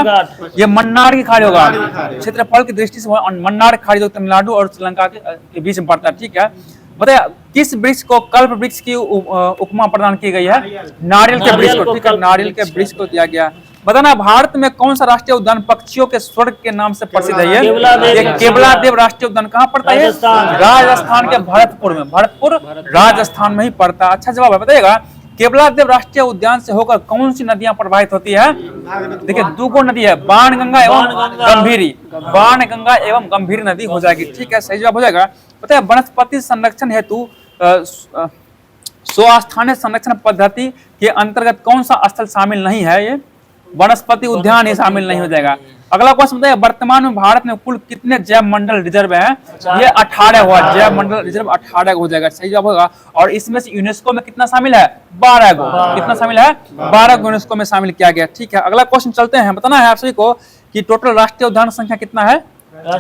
ये मन्नार की खाड़ी होगा। क्षेत्रफल की दृष्टि से मन्नार खाड़ी जो तमिलनाडु और श्रीलंका के बीच में पड़ता है, ठीक है। बताइए किस वृक्ष को कल्प वृक्ष की उपमा प्रदान की गई है? नारियल के वृक्ष को, ठीक है, नारियल के वृक्ष को दिया गया। बताना भारत में कौन सा राष्ट्रीय उद्यान पक्षियों के स्वर्ग के नाम से प्रसिद्ध है? ये केवलादेव राष्ट्रीय उद्यान कहाँ पड़ता है? राजस्थान के भरतपुर में, भरतपुर राजस्थान में ही पड़ता है। अच्छा जवाब है। बताइएगा केवलादेव राष्ट्रीय उद्यान से होकर कौन सी नदियां प्रवाहित होती है? देखिए दो नदी है, बाणगंगा एवं गंभीरी। बाणगंगा एवं गंभीरी नदी हो जाएगी, ठीक है, सही जवाब हो जाएगा। पता है वनस्पति संरक्षण हेतु स्वस्थानीय संरक्षण पद्धति के अंतर्गत कौन सा स्थल शामिल नहीं है? ये वनस्पति उद्यान ही शामिल नहीं हो जाएगा। अगला क्वेश्चन बताइए, वर्तमान में भारत में कुल कितने जैव मंडल रिजर्व हैं? ये 18 हुआ, जैव मंडल रिजर्व 18 हो जाएगा, सही जवाब होगा। और इसमें से यूनेस्को में कितना शामिल है? 12 गो। कितना शामिल है? 12 गो यूनेस्को में शामिल किया गया, ठीक है। अगला क्वेश्चन चलते हैं, बताना है आप सभी को कि टोटल राष्ट्रीय उद्यान संख्या कितना है?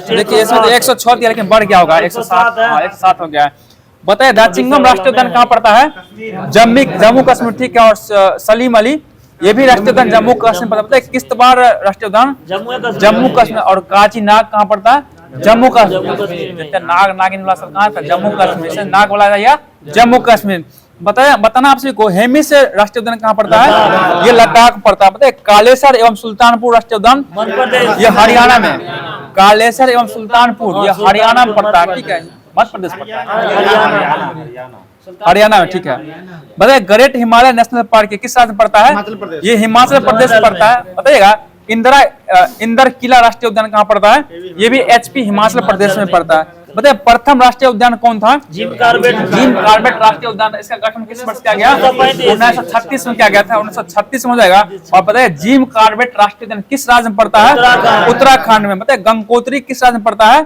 देखिए इसमें तो 106 दिया लेकिन बढ़ गया होगा, 107, 107 हो गया है। बताइए दाचिंगम राष्ट्रीय उद्यान कहाँ पड़ता है? जम्मू कश्मीर, ठीक है। और सलीम अली ये भी राष्ट्रीय उद्यान जम्मू कश्मीर पड़ता है। किश्तवाड़ राष्ट्रीय उद्यान जम्मू कश्मीर। और काची नाग कहाँ पड़ता है? जम्मू कश्मीर। नाग नागिन वाला सब कहाँ था? जम्मू कश्मीर। इसे नाग बोला जाएगा जम्मू कश्मीर। बताना आप सभी को हेमिस राष्ट्रीय उद्यान कहाँ पड़ता है? ये लद्दाख पड़ता है। बताइए कालेसर एवं सुल्तानपुर राष्ट्रीय उद्यान ये हरियाणा में। कालेसर एवं सुल्तानपुर ये हरियाणा में पड़ता है, ठीक है, मध्य प्रदेश पड़ता है, हरियाणा में, ठीक है। बताइए ग्रेट हिमालय नेशनल पार्क किस राज्य में पड़ता है? ये हिमाचल प्रदेश में पड़ता है। बताइएगा इंदर किला राष्ट्रीय उद्यान कहाँ पड़ता है? ये भी HP हिमाचल प्रदेश में पड़ता है। बताइए प्रथम राष्ट्रीय उद्यान कौन था? जिम कॉर्बेट राष्ट्रीय उद्यान। इसका गठन किस वर्ष किया गया? 1936 में किया गया था, 1936 में हो जाएगा। और बताइए जिम कॉर्बेट राष्ट्रीय उद्यान किस राज्य में पड़ता है? उत्तराखंड में। बताइए गंगोत्री किस राज्य में पड़ता है?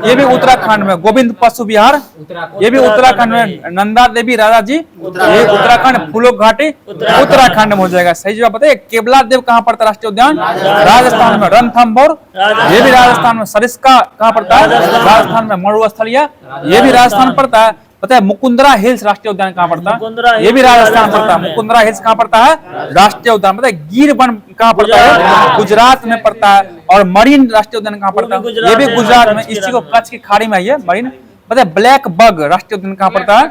ये भी उत्तराखंड में। गोविंद पशु विहार ये भी उत्तराखंड में। नंदा देवी राजा जी ये उत्तराखंड। फूलों घाटी उत्तराखंड में हो जाएगा, सही जवाब। बताइए केवला देव कहाँ पड़ता है राष्ट्रीय उद्यान? राजस्थान में। रणथंभौर ये भी राजस्थान में। सरिस्का कहाँ पड़ता है? राजस्थान में। मरुस्थलिया ये भी राजस्थान पड़ता है। पता है मुकुंदरा हिल्स राष्ट्रीय उद्यान कहाँ पड़ता है? ये भी राजस्थान पड़ता है। मुकुंदरा हिल्स कहाँ पड़ता है? राष्ट्रीय उद्यान। पता है गिर वन कहाँ पड़ता है? गुजरात में पड़ता है। और मरीन राष्ट्रीय उद्यान कहाँ पड़ता है? ये भी गुजरात में। इसी को कच्छ की खाड़ी में है मरीन। पता है ब्लैक बग राष्ट्रीय उद्यान कहाँ पड़ता है?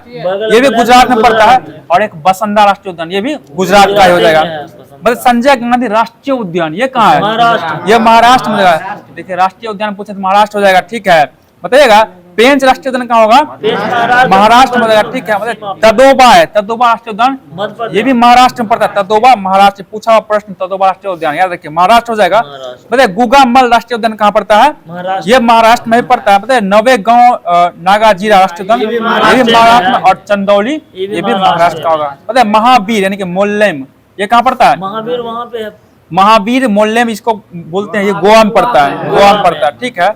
ये भी गुजरात में पड़ता है। और एक बसंदा राष्ट्रीय उद्यान ये भी गुजरात का ही हो जाएगा। संजय गांधी राष्ट्रीय उद्यान ये कहाँ है? ये महाराष्ट्र में जाएगा। देखिए राष्ट्रीय उद्यान पूछे तो महाराष्ट्र हो जाएगा, ठीक है। बताइएगा पेंच राष्ट्रीय उद्यान कहाँ होगा? महाराष्ट्र में जाएगा, ठीक है। तदोबा है, तदोबा राष्ट्रीय उद्यान ये भी महाराष्ट्र में पड़ता है। तदोबा महाराष्ट्र पूछा हुआ प्रश्न, तदोबा राष्ट्रीय उद्यान याद रखिए महाराष्ट्र हो जाएगा। बताइए गुगामल राष्ट्रीय उद्यान कहाँ पड़ता है? ये महाराष्ट्र में ही पड़ता है। बताइए नवे गांव नागाजीरा राष्ट्रीय उद्यान ये भी महाराष्ट्र में। और चंदौली ये भी महाराष्ट्र का होगा। बताइए महावीर यानी कि मोल्लेम ये कहाँ पड़ता है? महावीर वहाँ पे है। महावीर मोल्लेम इसको बोलते हैं, ये गोवा में पड़ता है, गोवा में पड़ता है, ठीक है।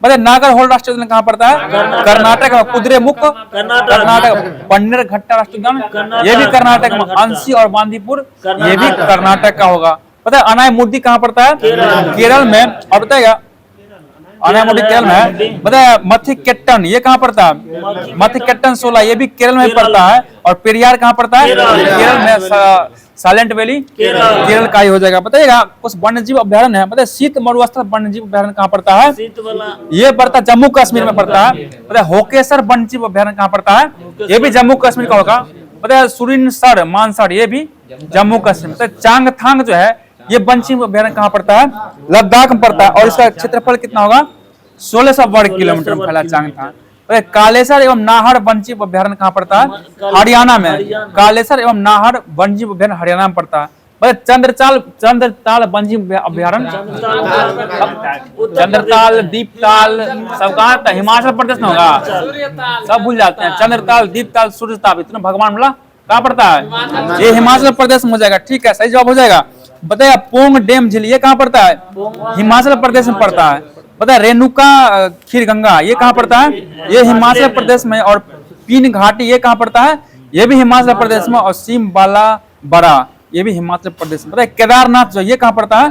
बताइए नागरहोल राष्ट्रीय उद्यान कहाँ पड़ता है? कर्नाटक में। कुद्रेमुख कर्नाटक। पन्नेर घट्टा राष्ट्रीय उद्यान ये भी कर्नाटक में। अंशी और बांदीपुर ये भी कर्नाटक का होगा। पता है अनायमुड्डी कहाँ पड़ता है? केरल में। और बताइएगा अनायमुड्डी केरल में। बताइए मथिकेट्टन ये कहाँ पड़ता है? मथिकेट्टन 16 ये भी केरल में पड़ता है। और पेरियार कहाँ पड़ता है? केरल में। साइलेंट वैली केरल का ही हो जाएगा। बताइएगा कुछ वन्यजीव अभ्यारण्य है। बताइए शीत मरुस्थल वन्यजीव अभ्यारण्य कहाँ पड़ता है? ये पड़ता है जम्मू कश्मीर में पड़ता है। बताइए होकेसर वन्यजीव अभ्यारण्य कहाँ पड़ता है? ये भी जम्मू कश्मीर का होगा। बताइए सुरिनसर मानसर ये भी जम्मू कश्मीर। बताइए चांगथांग जो है ये वन्यजीव अभ्यारण्य कहाँ पड़ता है? लद्दाख में पड़ता है। और इसका क्षेत्रफल कितना होगा? 1600 वर्ग किलोमीटर में फैला चांगथांग। कालेसर एवं नाहर वन्यजीव अभ्यारण्य कहाँ पड़ता है? हरियाणा में। कालेसर एवं नाहर वन्यजीव अभ्यारण्य हरियाणा में पड़ता है। चंद्रताल वन्यजीव अभ्यारण्य चंद्रताल दीपताल सब कहाँ था? हिमाचल प्रदेश में होगा, सब भूल जाते हैं। चंद्रताल दीपताल सूर्यताल इतना भगवान बोला कहाँ पड़ता है? ये हिमाचल प्रदेश में हो जाएगा, ठीक है, सही जवाब हो जाएगा। बताइए पोंग डैम झील ये कहाँ पड़ता है? हिमाचल प्रदेश में पड़ता है। पता है रेणुका खीर गंगा ये कहाँ पड़ता है? ये हिमाचल प्रदेश में। और पीन घाटी ये कहाँ पड़ता है? ये भी हिमाचल प्रदेश में। और सीम बाला बड़ा ये भी हिमाचल प्रदेश में। पता है केदारनाथ जो ये कहाँ पड़ता है?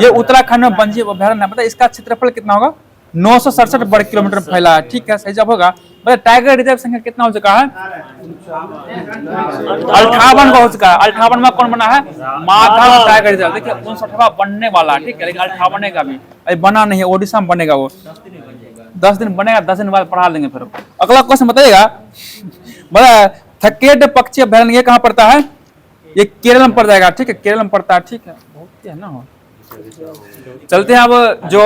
ये उत्तराखंड में वन्यजीव अभ्यारण्य है। पता है इसका क्षेत्रफल कितना होगा? 967 वर्ग किलोमीटर फैला है, ठीक है, सही जवाब होगा। बताइए टाइगर रिजर्व संख्या कितना हो चुका है? 58 का हो चुका है। 58 में कौन बना है? Madhav tiger reserve. देखिए 59वां बनने वाला है, ठीक है, लेकिन 58 का भी अभी बना नहीं है। ओडिशा में बनेगा वो 10 दिन बनेगा, 10 दिन बाद पढ़ा देंगे। फिर अगला क्वेश्चन बताइएगा। बड़ा थकेड पक्षी अभ्यारण्य ये कहाँ पड़ता है? ये केरल में पड़ जाएगा, ठीक है, केरल में पड़ता है, ठीक है, बहुत है ना। चलते हैं अब जो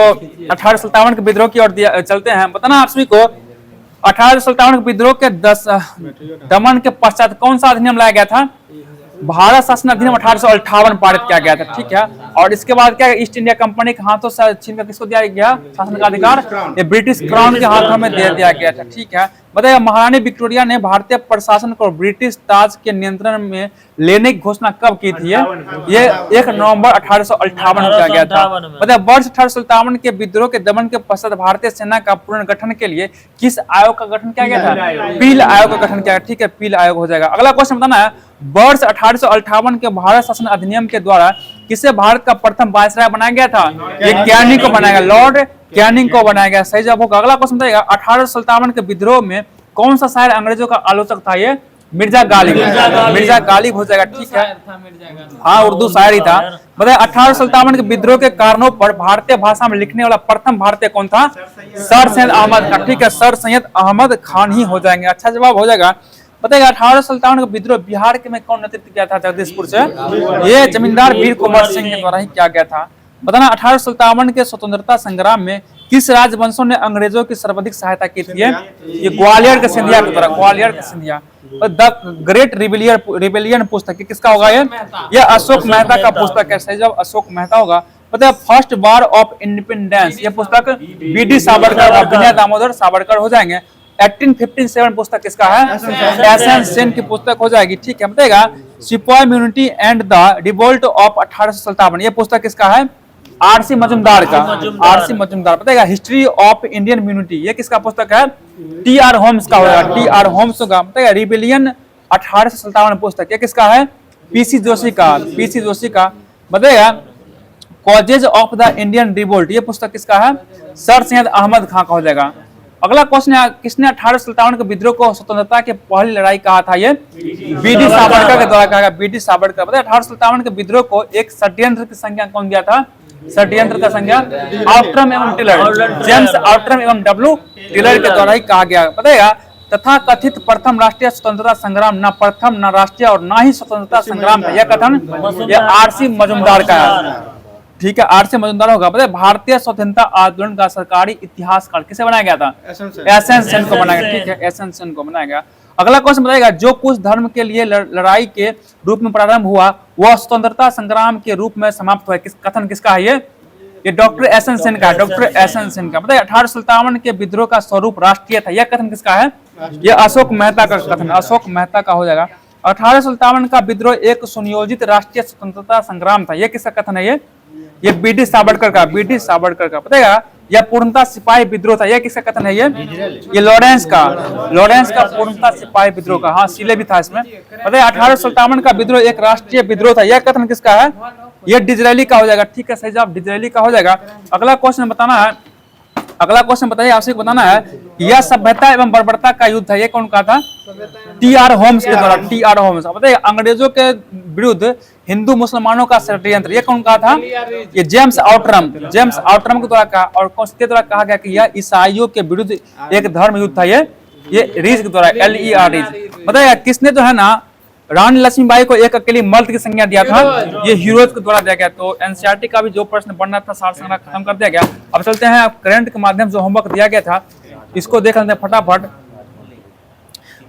1857 के विद्रोह की ओर चलते हैं। बताना आप सभी को 1857 के विद्रोह के 10 दमन के पश्चात कौन सा अधिनियम लाया गया था? भारत शासन अधिनियम 1858 पारित किया गया था, ठीक है। और इसके बाद क्या ईस्ट इंडिया कंपनी के हाथों से छीन कर किसको दिया गया शासन का अधिकार, ये ब्रिटिश क्राउन के हाथों में दे दिया गया था, ठीक है। बताइए महारानी विक्टोरिया ने भारतीय प्रशासन को ब्रिटिश ताज के नियंत्रण में लेने की घोषणा कब की थी? ये 1 नवंबर 1858 में किया गया था। बताइए वर्ष 1857 के विद्रोह के दमन के पश्चात भारतीय सेना का पुनर्गठन के लिए किस आयोग का गठन किया गया था? पील आयोग का गठन किया गया, ठीक है, पील आयोग हो जाएगा। अगला क्वेश्चन बताना है, वर्ष 1858 के भारत शासन अधिनियम के द्वारा किसे भारत का प्रथम वायसराय बनाया गया था? ये कैनिंग को बनाया गया, लॉर्ड कैनिंग को बनाया गया, सही जवाब होगा। अगला क्वेश्चन बताइएगा, 1857 के विद्रोह में कौन सा शायर अंग्रेजों का आलोचक था? ये मिर्जा गालिब, मिर्जा गालिब हो जाएगा, ठीक है। हाँ, उर्दू शायर ही था। बताइए 1857 के विद्रोह के कारणों पर भारतीय भाषा में लिखने वाला प्रथम भारतीय कौन था? सर सैयद अहमद खान, ठीक है, सर सैयद अहमद खान ही हो जाएंगे, अच्छा जवाब हो जाएगा। बताइए 1857 का विद्रोह बिहार के में कौन नेतृत्व किया था जगदीशपुर से? ये जमींदार वीर कुंवर सिंह के द्वारा ही किया गया था। बताना 1857 के स्वतंत्रता संग्राम में किस राजवंशों ने अंग्रेजों की सर्वाधिक सहायता की थी? ये ग्वालियर के सिंधिया के द्वारा, ग्वालियर के सिंधिया। द ग्रेट रिबेलियन पुस्तक किसका होगा? ये अशोक मेहता का पुस्तक है, सही जवाब अशोक मेहता होगा। बताइए फर्स्ट वार ऑफ इंडिपेंडेंस, ये पुस्तक बीडी सावरकर और विनय दामोदर सावरकर हो जाएंगे। 1857 पुस्तक किसका है? एसएन सेन की पुस्तक हो जाएगी, ठीक है। बताएगा सिपाही म्यूनिटी एंड द रिवोल्ट ऑफ 1857, ये पुस्तक किसका है? आरसी मजुमदार का, आरसी मजुमदार। बताएगा हिस्ट्री ऑफ इंडियन म्यूनिटी, ये किसका पुस्तक है? टी.आर. होम्स का होगा, टी.आर. होम्स होगा। बताएगा रिबेलियन 1857 पुस्तक, ये किसका है? पीसी जोशी का, पीसी जोशी का। बताएगा causes of the Indian revolt, ये पुस्तक किसका है? सर सैयद अहमद खान का हो जाएगा। अगला क्वेश्चन है, किसने 1857 के विद्रोह को स्वतंत्रता की पहली लड़ाई कहा था? ये बीडी सावरकर के द्वारा कहा गया, बीडी सावरकर। बताइए 1857 के विद्रोह को एक षड्यंत्र की संज्ञा कौन दिया था? षड्यंत्र का संज्ञा आउट्रम एवं टिलर, जेम्स आउट्रम एवं डब्ल्यू टिलर के द्वारा ही कहा गया। बताएगा तथा कथित प्रथम राष्ट्रीय स्वतंत्रता संग्राम न प्रथम न राष्ट्रीय और न ही स्वतंत्रता संग्राम था, यह कथन ये आरसी मजुमदार का है, ठीक है, आरसी मजुमदार होगा। बताइए भारतीय स्वतंत्रता आंदोलन का सरकारी इतिहासकार किसे बनाया गया था? एसएन सेन को बनाया गया, ठीक है, एसएन सेन को बनाया गया। अगला क्वेश्चन बताएगा जो कुछ धर्म के लिए लड़ाई के रूप में प्रारंभ हुआ वह स्वतंत्रता संग्राम के रूप में समाप्त हुआ, कथन किसका है? ये डॉक्टर एसएन सेन का, डॉक्टर एसएन सेन का। बताइए 1857 के विद्रोह का स्वरूप राष्ट्रीय था, यह कथन किसका है? यह अशोक मेहता का कथन, अशोक मेहता का हो जाएगा। 1857 का विद्रोह एक सुनियोजित राष्ट्रीय स्वतंत्रता संग्राम था, यह किसका कथन है? ये बीडी सावरकर का, बीडी सावरकर का। बताएगा यह पूर्णतः सिपाही विद्रोह था, यह किसका कथन है? ये लॉरेंस का, लॉरेंस का पूर्णतः सिपाही विद्रोह का, हाँ सीले भी था इसमें। बताइए 1857 का विद्रोह एक राष्ट्रीय विद्रोह था, यह कथन किसका है? ये डिजरेली का हो जाएगा, ठीक है, सही जवाब डिजरेली का हो जाएगा। अगला क्वेश्चन बताना है, अगला क्वेश्चन बताइए, आपसे बताना है यह सभ्यता एवं बर्बरता का युद्ध है, ये कौन कहा था? टी.आर. होम्स के द्वारा, टी.आर. होम्स। बताइए अंग्रेजों के विरुद्ध हिंदू मुसलमानों का षड्यंत्र, ये कौन कहा था? ये जेम्स आउट्रम, जेम्स आउट्रम के द्वारा कहा। और किसके द्वारा कहा गया कि यह ईसाइयों के विरुद्ध एक धर्म युद्ध था, ये रीज के द्वारा, L.E.R. रीज। बताइए किसने जो है ना रानी लक्ष्मीबाई को एक अकेली मर्द की संज्ञा दिया था? ये हीरोज के द्वारा दिया गया। तो एनसीईआरटी का भी जो प्रश्न बनना था सार संग्रह खत्म कर दिया गया। अब चलते हैं करंट के माध्यम से होमवर्क दिया गया था, इसको देख लेते हैं फटाफट।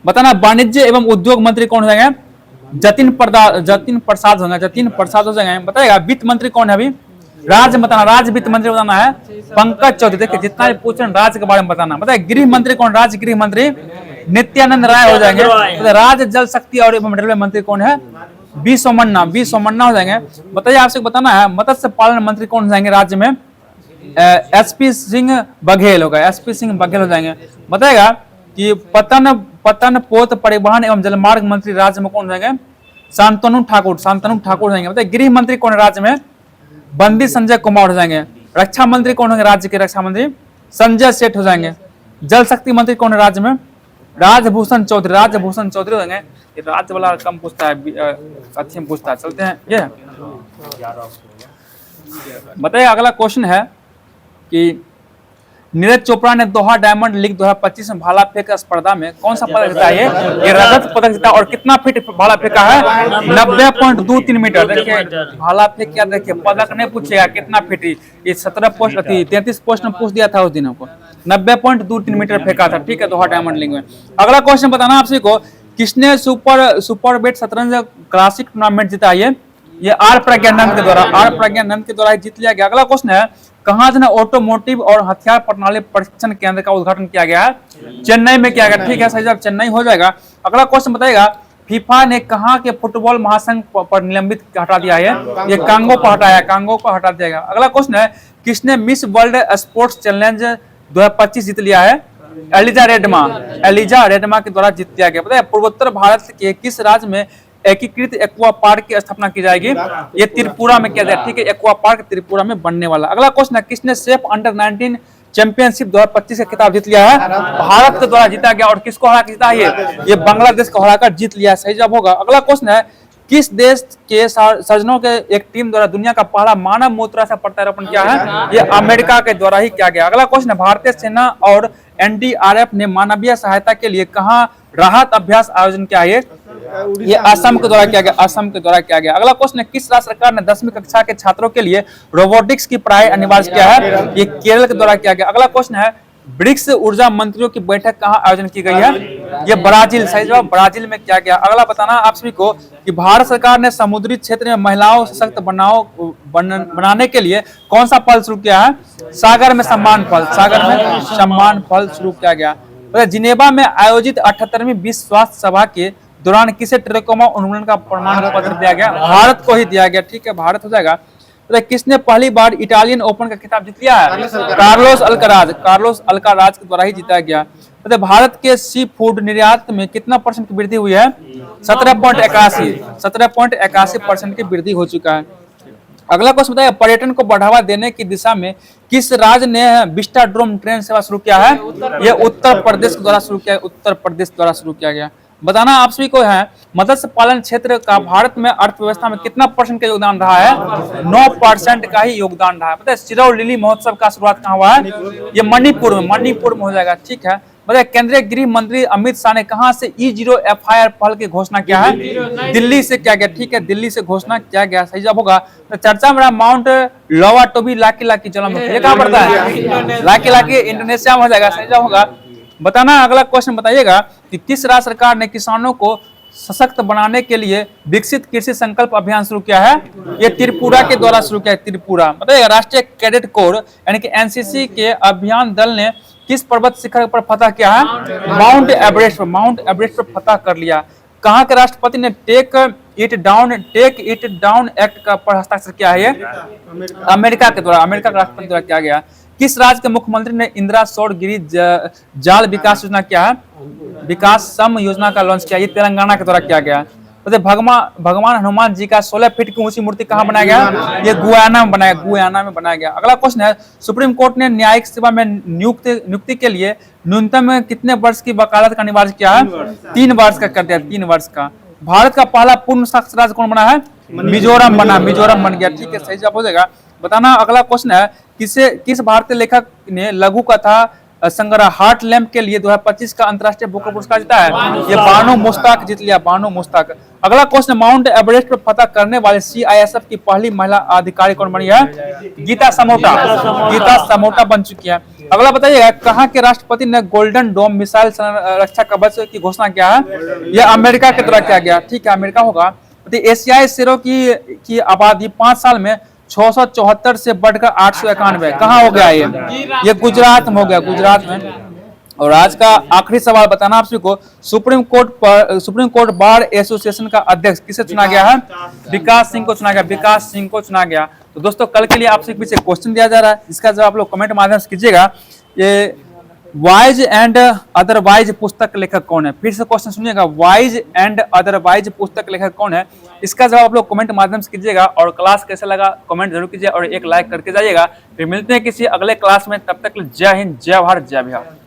बताना वाणिज्य एवं उद्योग मंत्री कौन हो जाएंगे? जतिन प्रसाद होंगे, जतिन प्रसाद हो जाएंगे। बताएगा वित्त मंत्री कौन है? अभी राज्य बताना, राज्य वित्त मंत्री बताना है पंकज चौधरी। देखिए जितना भी पूछ रहे हैं राज्य के बारे में बताना। बताए गृह मंत्री कौन? राज्य गृह मंत्री नित्यानंद राय हो जाएंगे। राज्य जल शक्ति और एवं रेलवे मंत्री कौन है? बी सोमन्ना, बी सोमन्ना हो जाएंगे। बताइए आपसे बताना है मत्स्य पालन मंत्री कौन हो जाएंगे राज्य में? एसपी सिंह बघेल होगा, एसपी सिंह बघेल हो जाएंगे। बताएगा कि पतन पोत परिवहन एवं जलमार्ग मंत्री राज्य में कौन हो जाएंगे? शांतनु ठाकुर, शांतनु ठाकुर हो जाएंगे। बताइए गृह मंत्री कौन है राज्य में? बंदी संजय कुमार हो जाएंगे। रक्षा मंत्री कौन होंगे राज्य के? रक्षा मंत्री संजय सेठ हो जाएंगे। जल शक्ति मंत्री कौन है राज्य में? राजभूषण चौधरी, राजभूषण चौधरी हो जाएंगे। ये राज्य वाला कम पूछता है, अच्छे में पूछता है। चलते हैं ये बताइए अगला क्वेश्चन है कि नीरज चोपड़ा ने दोहा डायमंड लीग 2025 में भाला फेंक स्पर्धा में कौन सा पदक जीता है? ये रजत पदक जीता। और कितना फीट भाला फेंका है? 90.23 मीटर। देखिए भाला फेंक क्या, देखिए पदक नहीं पूछेगा कितना फीट, ये 17 पोस्ट 33 पोस्ट में पूछ दिया था उस दिन को। 90.23 मीटर फेंका था, ठीक है, दोहा डायमंड लीग में। अगला क्वेश्चन बताना आपसे को किसने सुपर बेट शतरंज क्लासिक टूर्नामेंट जीता है? ये आर प्रज्ञानंद के द्वारा जीत लिया गया। अगला क्वेश्चन है, कहाँ जो ऑटोमोटिव और हथियार प्रणाली परीक्षण केंद्र का उद्घाटन किया गया है? चेन्नई में किया गया। ठीक है, सही जवाब चेन्नई हो जाएगा। अगला क्वेश्चन बताएगा, फीफा ने कहाँ के फुटबॉल महासंघ पर निलंबित हटा दिया है? ये कांगो को हटाया, कांगो को हटा दिया गया। अगला क्वेश्चन है, किसने मिस वर्ल्ड स्पोर्ट्स चैलेंज 2025 जीत लिया है? एलिजा रेडमा के द्वारा जीत लिया गया। पता है पूर्वोत्तर भारत के किस राज्य में एकीकृत एक्वा पार्क की स्थापना की जाएगी? ये त्रिपुरा में किया जाएगा। ठीक है, एक्वा पार्क त्रिपुरा में बनने वाला। अगला क्वेश्चन है, किसने सेफ अंडर 19 चैंपियनशिप 2025 का खिताब जीत लिया है? भारत के द्वारा जीता गया। और किसको हरा के जीता है? ये बांग्लादेश को हराकर जीत लिया। सही जवाब होगा। अगला क्वेश्चन है, किस देश के सर्जनों के एक टीम द्वारा दुनिया का पहला मानव मूत्रा से प्रत्यारोपण किया है? ये अमेरिका के द्वारा ही किया गया। अगला क्वेश्चन है, भारतीय सेना और एनडीआरएफ ने मानवीय सहायता के लिए कहाँ राहत अभ्यास आयोजन किया है? ये असम के द्वारा किया गया। अगला क्वेश्चन है, किस राज्य सरकार ने 10वीं कक्षा के छात्रों के लिए रोबोटिक्स की पढ़ाई अनिवार्य किया है? ये केरल के द्वारा किया गया। अगला क्वेश्चन है, ब्रिक्स ऊर्जा मंत्रियों की बैठक कहाँ आयोजन की गई है? ये ब्राजील। सही जवाब ब्राजील में किया गया। अगला बताना आप सभी को कि भारत सरकार ने समुद्री क्षेत्र में महिलाओं सशक्त बनाने के लिए कौन सा पहल शुरू किया है? सागर में सम्मान पहल शुरू किया गया। जिनेवा में आयोजित 78वीं विश्व स्वास्थ्य सभा के दौरान किसे ट्रेकोमा उन्मूलन का प्रमाण पत्र दिया गया? भारत को ही दिया गया। ठीक है, भारत हो जाएगा। किसने पहली बार इटालियन ओपन का खिताब जीत लिया है? कार्लोस अल्काराज के द्वारा ही जीता गया। भारत के सी फूड निर्यात में कितना % की वृद्धि हुई है? 17.81% की वृद्धि हो चुका है। अगला क्वेश्चन बताइए, पर्यटन को बढ़ावा देने की दिशा में किस राज्य ने विस्टाडोम ट्रेन सेवा शुरू किया है? ये उत्तर प्रदेश द्वारा शुरू किया गया। बताना आप सभी को है, मत्स्य पालन क्षेत्र का भारत में अर्थव्यवस्था में कितना % का योगदान रहा है? 9% का ही योगदान रहा है। पता है सिरोल लिली महोत्सव का शुरुआत कहाँ हुआ है? ये मणिपुर में हो जाएगा। ठीक है, बताइए केंद्रीय गृह मंत्री अमित शाह ने कहाँ से E0 FIR पहल की घोषणा किया है? दिल्ली से किया गया। ठीक है, दिल्ली से घोषणा किया गया। सही जवाब होगा। तो चर्चा में माउंट लोवाटोबी लाकी जलम ये कहाँ पड़ता है? लाकी इंडोनेशिया में हो जाएगा। सही जवाब होगा। बताना अगला क्वेश्चन बताइएगा कि किस राज्य सरकार ने किसानों को सशक्त बनाने के लिए विकसित कृषि संकल्प अभियान शुरू किया है? ये त्रिपुरा के द्वारा शुरू किया है। त्रिपुरा बताइएगा। राष्ट्रीय कैडेट कोर यानी कि NCC के अभियान दल ने किस पर्वत शिखर पर फतह किया है? माउंट एवरेस्ट पर फतह कर लिया। कहाँ के राष्ट्रपति ने टेक इट डाउन एक्ट पर हस्ताक्षर किया है? अमेरिका के राष्ट्रपति द्वारा किया गया। किस राज्य के मुख्यमंत्री ने इंदिरा सौर गिरी जाल विकास योजना किया है? विकास सम योजना का लॉन्च किया। ये तेलंगाना के द्वारा किया गया। भगवान हनुमान जी का 16 फीट की ऊंची मूर्ति कहाँ बनाया गया? ये गुयाना में बनाया गया। अगला क्वेश्चन है, सुप्रीम कोर्ट ने न्यायिक सेवा में नियुक्ति के लिए न्यूनतम कितने वर्ष की वकालत का अनिवार्य किया है? 3 वर्ष का कर दिया। 3 वर्ष का। भारत का पहला पूर्ण साक्षर राज्य कौन बना है? मिजोरम बन गया। ठीक है, सही जवाब हो जाएगा। बताना अगला क्वेश्चन है, किस भारतीय लेखक ने लघु कथा संग्रह हार्ट लैम्प के लिए 2025 का अंतर्राष्ट्रीय बुकर पुरस्कार जीता है? ये बानो मुश्ताक जीत लिया। अगला क्वेश्चन, माउंट एवरेस्ट पर फतह करने वाले CISF की पहली महिला अधिकारी कौन बनी है? गीता समोटा बन चुकी है। अगला बताइएगा, कहाँ के राष्ट्रपति ने गोल्डन डोम मिसाइल रक्षा कवच की घोषणा किया है? यह अमेरिका के द्वारा किया गया। ठीक है, अमेरिका होगा। एशियाई शेरों की आबादी 5 साल में 674 से बढ़कर 891 कहाँ हो गया? ये गुजरात में हो गया। गुजरात में। और आज का आखिरी सवाल बताना आप सभी को, सुप्रीम कोर्ट बार एसोसिएशन का अध्यक्ष किसे चुना गया है? विकास सिंह को चुना गया। तो दोस्तों कल के लिए आपसे पीछे क्वेश्चन दिया जा रहा है, इसका जवाब आप लोग कमेंट माध्यम से कीजिएगा। ये वाइज एंड अदरवाइज पुस्तक लेखक कौन है? फिर से क्वेश्चन सुनिएगा, वाइज एंड अदरवाइज पुस्तक लेखक कौन है? इसका जवाब आप लोग कमेंट माध्यम से कीजिएगा। और क्लास कैसा लगा कमेंट जरूर कीजिए और एक लाइक करके जाइएगा। फिर मिलते हैं किसी अगले क्लास में। तब तक जय हिंद, जय भारत, जय बिहार।